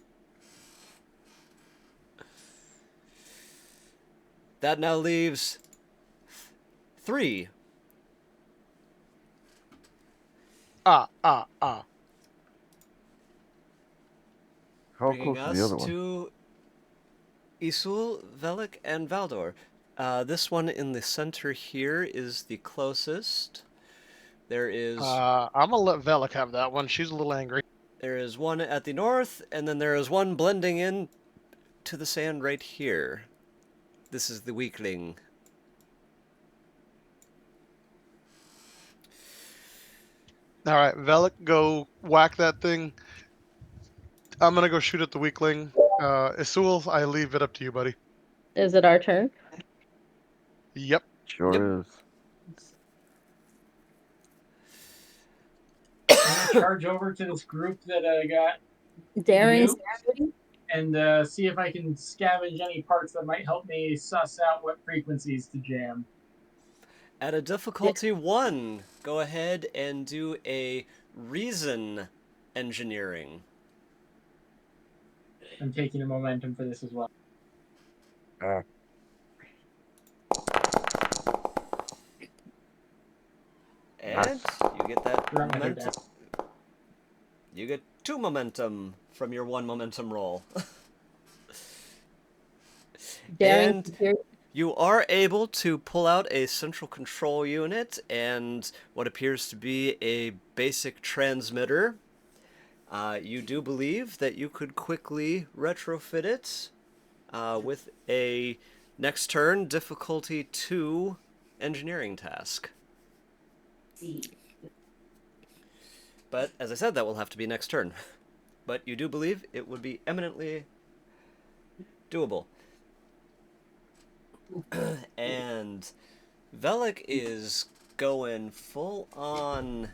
That now leaves 3. How Bringing close is the us other one? to Isul, Velik, and Valdor. This one in the center here is the closest. There is... I'm gonna let Velik have that one. She's a little angry. There is one at the north, and then there is one blending in to the sand right here. This is the weakling. All right, Velik, go whack that thing. I'm gonna go shoot at the weakling. Isul, I leave it up to you, buddy. Is it our turn? Yep. Sure is. I'm gonna charge over to this group that I got Darren's and see if I can scavenge any parts that might help me suss out what frequencies to jam. At a difficulty 1, go ahead and do a reason engineering. I'm taking a momentum for this as well. And you get that You're on my momentum. deck. You get 2 momentum from your 1 momentum roll. Darren, And you are able to pull out a central control unit and what appears to be a basic transmitter. You do believe that you could quickly retrofit it with a next turn difficulty 2 engineering task. But, as I said, that will have to be next turn. But you do believe it would be eminently doable. And Velik is going full on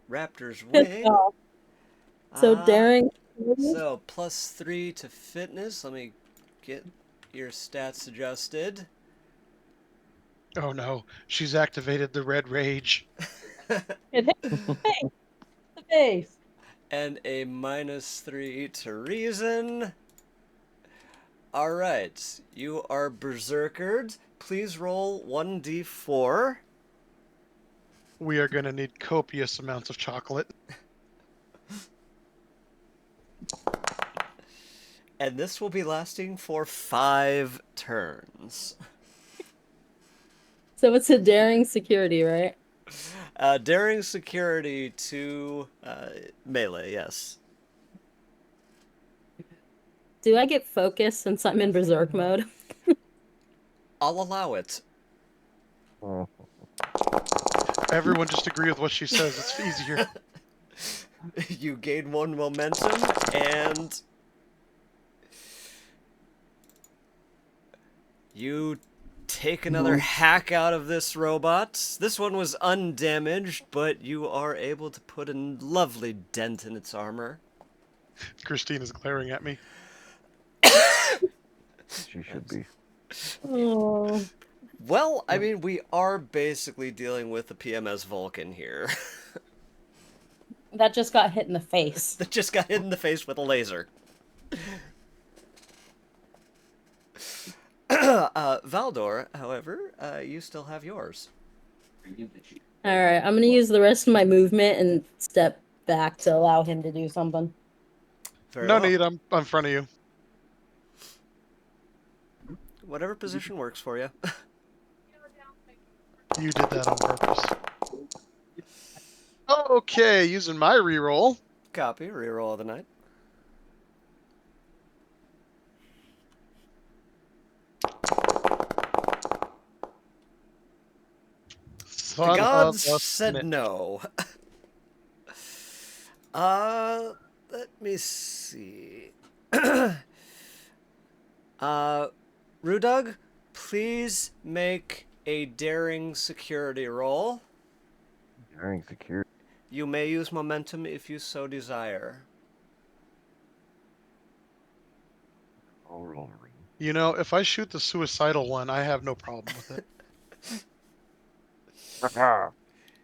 Raptor's wing. So daring. So +3 to fitness. Let me get your stats adjusted. Oh no, she's activated the red rage. It hit the face. And a -3 to reason. Alright, you are berserkered. Please roll 1d4. We are going to need copious amounts of chocolate. And this will be lasting for 5 turns. So it's a daring security, right? Daring security to melee, yes. Do I get focus since I'm in berserk mode? I'll allow it. Everyone just agree with what she says. It's easier. You gain 1 momentum, and you take another hack out of this robot. This one was undamaged, but you are able to put a lovely dent in its armor. Christine is glaring at me. She should be. Oh. Well, I mean, we are basically dealing with the PMS Vulcan here. That just got hit in the face. That just got hit in the face with a laser. Valdor, however, you still have yours. Alright, I'm gonna use the rest of my movement and step back to allow him to do something. Very No well. need, I'm in front of you. Whatever position works for you. You did that on purpose. Okay, using my reroll. Copy, reroll of the night. Son The gods of a said snitch. no. Let me see. Rudug, please make a daring security roll. Daring security. You may use momentum if you so desire. I'll roll. You know, if I shoot the suicidal one, I have no problem with it.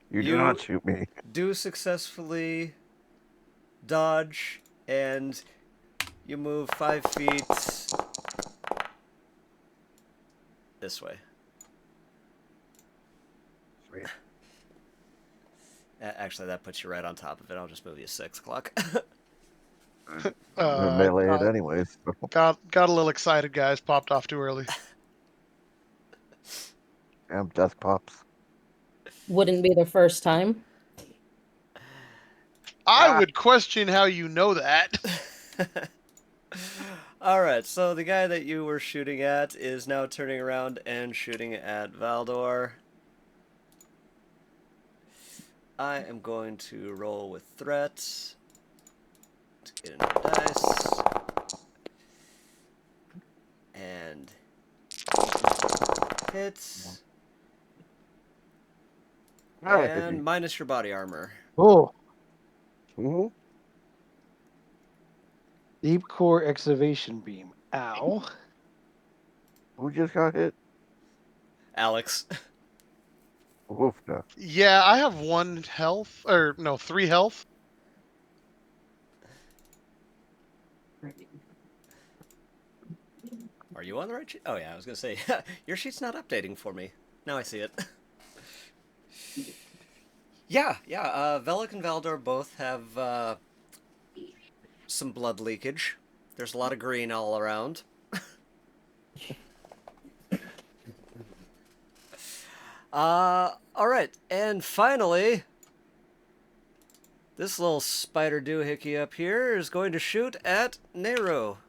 You do not shoot me. Do successfully dodge, and you move 5 feet this way. Sweet. Actually, that puts you right on top of it. I'll just move you 6 o'clock. Melee it anyways. Got a little excited, guys. Popped off too early. Damn, death pops. Wouldn't be the first time. I would question how you know that. Alright, so the guy that you were shooting at is now turning around and shooting at Valdor. I am going to roll with threats to get another dice. And hits. And minus your body armor. Oh, Mm-hmm. deep core excavation beam. Ow. Who just got hit? Alex. Woofda. Yeah, I have 1 health, or no, 3 health. Are you on the right sheet? Oh yeah, I was gonna say, your sheet's not updating for me. Now I see it. Yeah, Velik and Valdor both have some blood leakage. There's a lot of green all around. Alright, and finally, this little spider doohickey up here is going to shoot at Nero.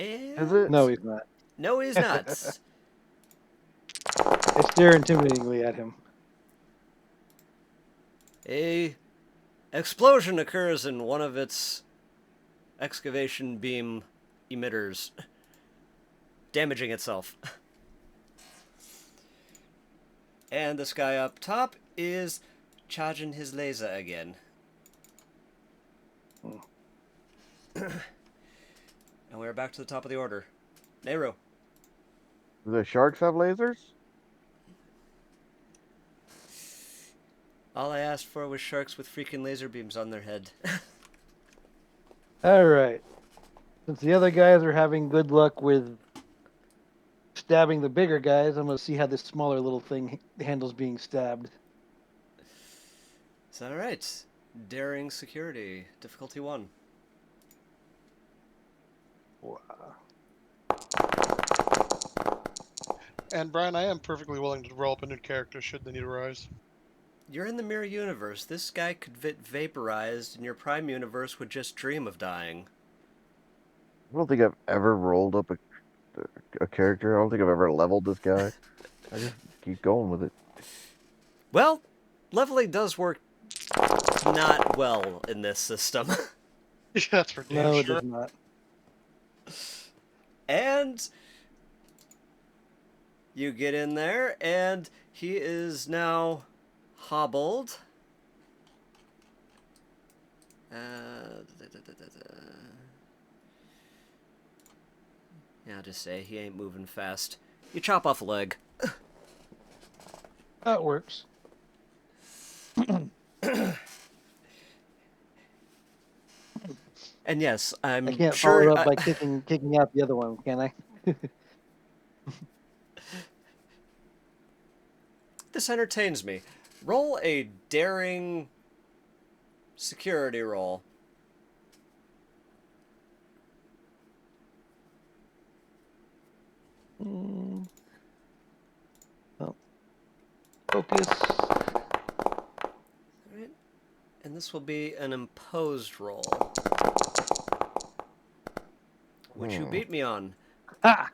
And... Is it? No, he's not. No, he's not. I stare intimidatingly at him. A explosion occurs in one of its excavation beam emitters, damaging itself. And this guy up top is charging his laser again. And we're back to the top of the order. Nehru. Do the sharks have lasers? All I asked for was sharks with freaking laser beams on their head. All right. Since the other guys are having good luck with stabbing the bigger guys, I'm going to see how this smaller little thing handles being stabbed. Is that alright? Daring security. Difficulty 1. Wow. And Brian, I am perfectly willing to roll up a new character should the need arise. You're in the mirror universe. This guy could get vaporized, and your prime universe would just dream of dying. I don't think I've ever rolled up a character. I don't think I've ever leveled this guy. I just keep going with it. Well, leveling does work not well in this system. Yeah, that's for damn No, it sure. does not. And you get in there, and he is now hobbled. Yeah, I'll just say he ain't moving fast. You chop off a leg. That works. And yes, I'm I can't sure follow it up by kicking out the other one, can I? This entertains me. Roll a daring security roll. Oh. Focus. Alright. And this will be an imposed roll. Which you beat me on. Ah!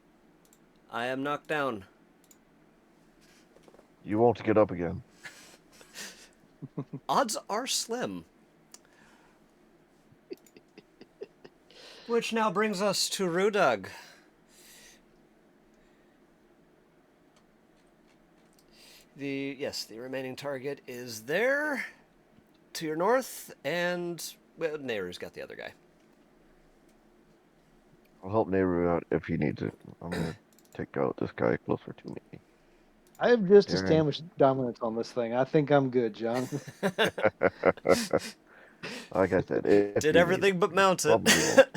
I am knocked down. You won't get up again. Odds are slim. Which now brings us to Rudug. The remaining target is there, to your north, and well, Nehru's got the other guy. I'll help Nehru out if he needs it. I'm gonna take out this guy closer to me. I have just Terran. established dominance on this thing. I think I'm good, John. Like I said, if Did you everything need but mount it. probably won't.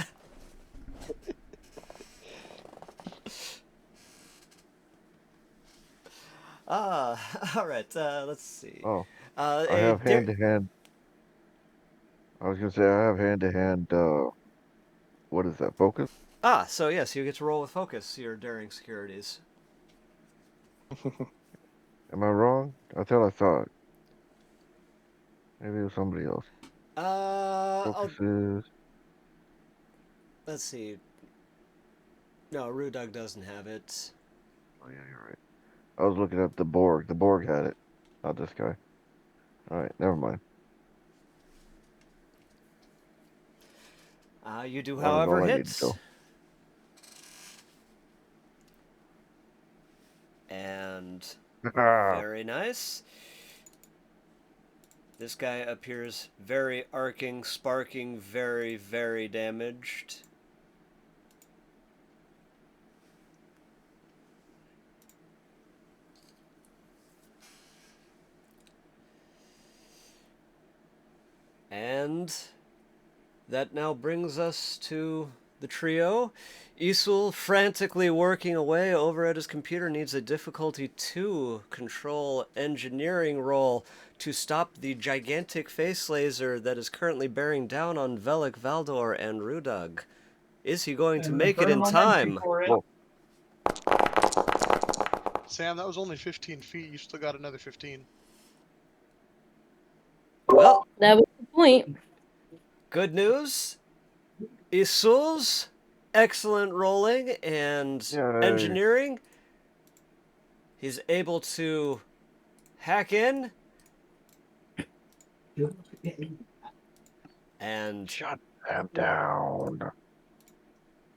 All right. Let's see. Oh, I have hand-to-hand. I was gonna say I have hand-to-hand. What is that? Focus? So yes, you get to roll with focus your daring securities. Am I wrong? I thought I saw it. Maybe it was somebody else. Focuses. Let's see. No, Rudug doesn't have it. Oh yeah, you're right. I was looking at the Borg. The Borg had it, not this guy. All right, never mind. You do, That was however, all I hit. needed to know. And very nice. This guy appears very arcing, sparking, very, very damaged. And that now brings us to the trio. Isul, frantically working away over at his computer, needs a difficulty 2 control engineering roll to stop the gigantic face laser that is currently bearing down on Velik, Valdor, and Rudug. Is he going to make it in time? Whoa. Sam, that was only 15 feet. You still got another 15. Well, That was the point. good news. Isul's excellent rolling and Yay. engineering, he's able to hack in and Shut them down.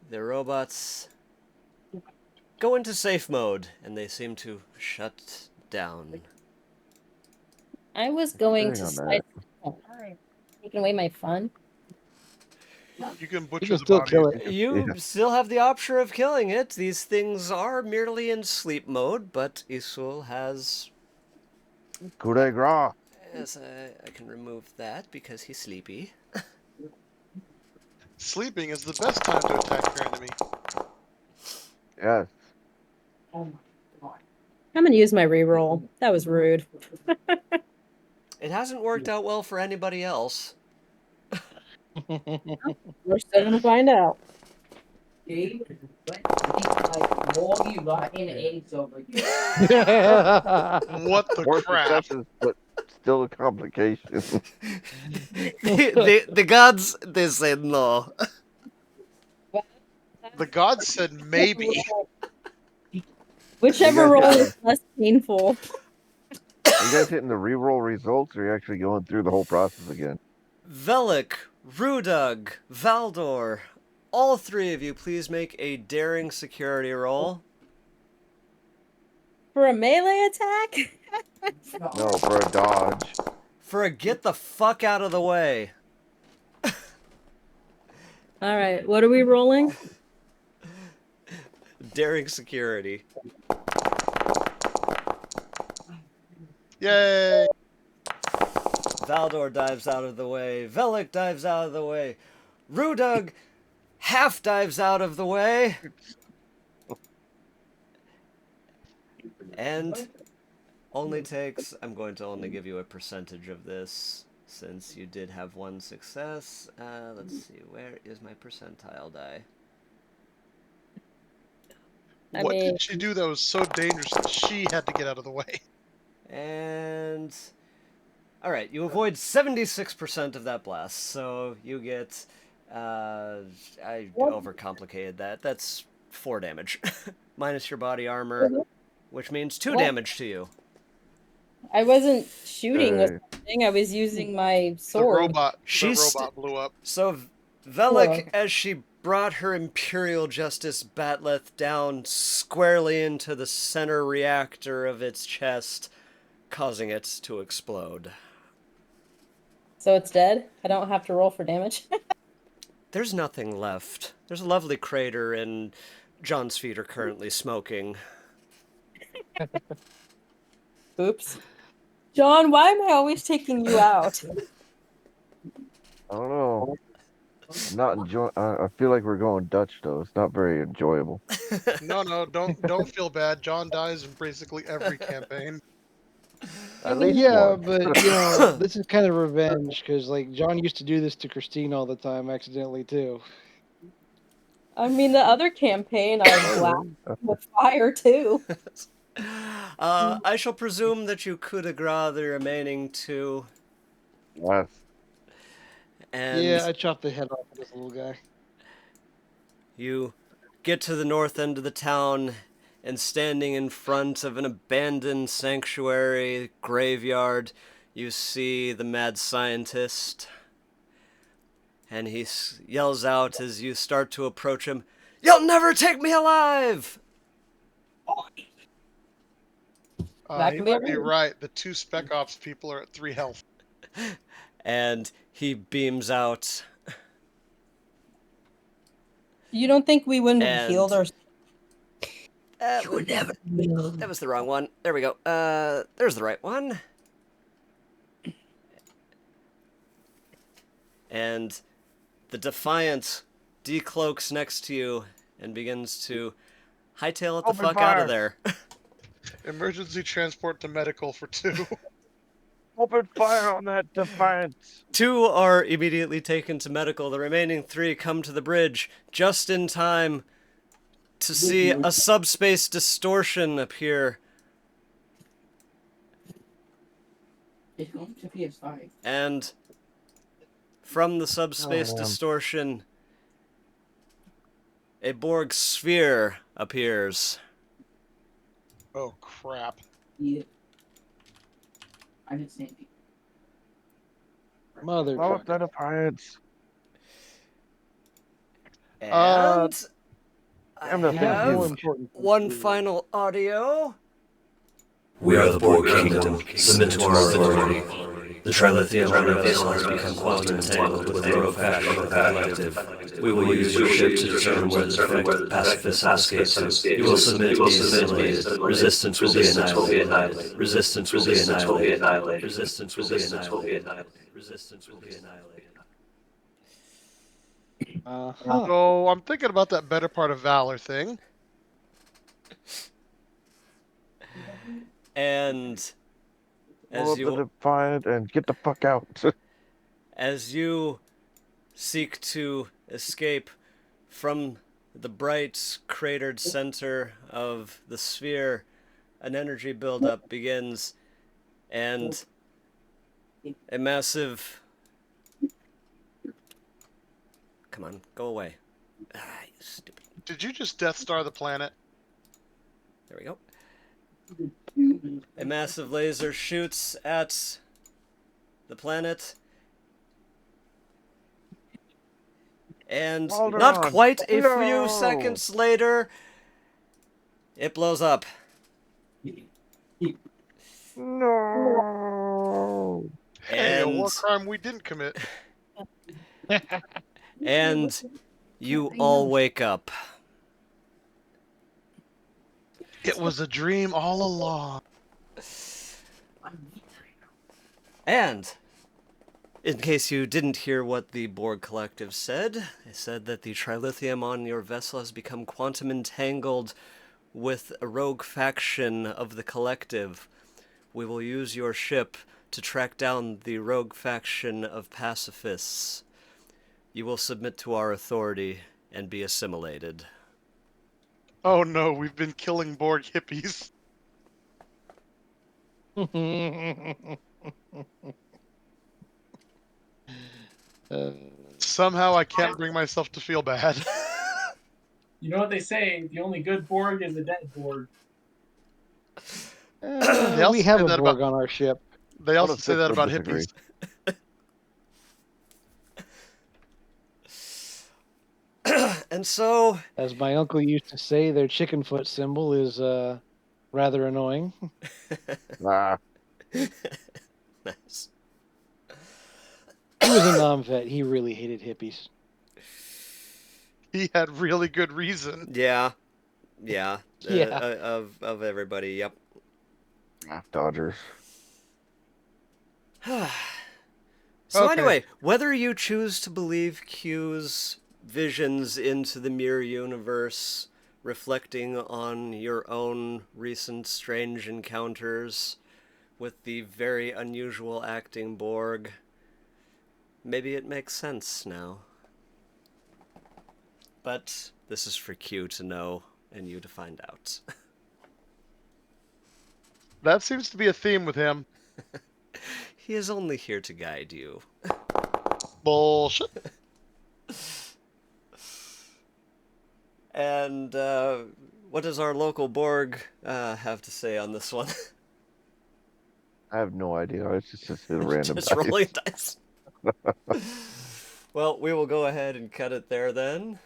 the robots go into safe mode, and they seem to shut down. I was going Hang to on slide. that. Taking away my fun. You can You butcher can the still body. kill it. You Yeah. still have the option of killing it. These things are merely in sleep mode, but Isul has... Coup de grace. Yes, I can remove that because he's sleepy. Sleeping is the best time to attack your enemy. Yes. I'm gonna use my reroll. That was rude. It hasn't worked out well for anybody else. We're still gonna find out. What the More crap? successes, but still a complication. the gods, they said no. The gods said maybe. Whichever You guys roll hitting is less painful. Are you guys hitting the reroll results, or are you actually going through the whole process again? Velik, Rudug, Valdor, all three of you, please make a daring security roll. For a melee attack? No, for a dodge. For a get the fuck out of the way. Alright, what are we rolling? Daring security. Yay! Valdor dives out of the way. Velik dives out of the way. Rudug half dives out of the way. And only takes... I'm going to only give you a percentage of this, since you did have one success. Let's see, where is my percentile die? What did she do that was so dangerous that she had to get out of the way? And... Alright, you avoid 76% of that blast, so you get... I overcomplicated that. That's 4 damage. Minus your body armor, which means 2 damage to you. I wasn't shooting with something, I was using my sword. The robot blew up. So Velik, as she brought her Imperial Justice Batleth down squarely into the center reactor of its chest, causing it to explode. So it's dead? I don't have to roll for damage? There's nothing left. There's a lovely crater, and John's feet are currently smoking. Oops. John, why am I always taking you out? I don't know. I'm not enjoying. I feel like we're going Dutch though. It's not very enjoyable. No, don't feel bad. John dies in basically every campaign. At least Yeah, one. but you know, this is kind of revenge because like John used to do this to Christine all the time, accidentally too. I mean, the other campaign I blasted with fire too. I shall presume that you coup de grace the remaining 2. Yes. And yeah, I chopped the head off of this little guy. you get to the north end of the town, and standing in front of an abandoned sanctuary graveyard, you see the mad scientist. And he yells out as you start to approach him, "You'll never take me alive!" You might be right. The 2 Spec Ops people are at 3 health. And he beams out. You don't think we wouldn't have healed ourselves? You would never. That was the wrong one. There we go. There's the right one. And the Defiant decloaks next to you and begins to hightail it the fuck out of there. Emergency transport to medical for 2. Open fire on that Defiant. 2 are immediately taken to medical. The remaining 3 come to the bridge just in time to see a subspace distortion appear. It's going to be a fight. And from the subspace distortion, a Borg sphere appears. Oh, crap. Yeah. I didn't say anything. Oh, Motherfucker. the Defiance. And I We have more have important things one to do. final audio. We are the Borg Kingdom. Submit to our authority. The Trilithium on our vessel has become quantum entangled with the rogue faction of the collective. We will use your ship to determine where the defected pacifists have escaped to. You will submit to be assimilated. Resistance will be annihilated. Resistance will be annihilated. Resistance will be annihilated. Resistance will be annihilated. Uh-huh. So I'm thinking about that better part of valor thing. And Blow up the you Defiant and get the fuck out. as you seek to escape from the bright cratered center of the sphere, an energy buildup begins, and a massive... Come on, go away. Ah, you stupid... Did you just Death Star the planet? There we go. A massive laser shoots at the planet, and not quite a few seconds later, it blows up. No. Hey, a war crime we didn't commit. And you all wake up. It was a dream all along. And, in case you didn't hear what the Borg Collective said, they said that the trilithium on your vessel has become quantum entangled with a rogue faction of the Collective. We will use your ship to track down the rogue faction of pacifists. You will submit to our authority and be assimilated. Oh no, we've been killing Borg hippies. Somehow I can't bring myself to feel bad. You know what they say? The only good Borg is a dead Borg. We have a Borg on our ship. They also say that about hippies. And so... As my uncle used to say, their chicken foot symbol is rather annoying. Ah. Nice. He was a non-vet. He really hated hippies. He had really good reason. Yeah. Yeah. Yeah. Of everybody, yep. Dodgers. So anyway, whether you choose to believe Q's visions into the mirror universe, reflecting on your own recent strange encounters with the very unusual acting Borg, maybe it makes sense now. But this is for Q to know and you to find out. That seems to be a theme with him. He is only here to guide you. Bullshit. And what does our local Borg have to say on this one? I have no idea. It's just a random rolling dice. Well, we will go ahead and cut it there then.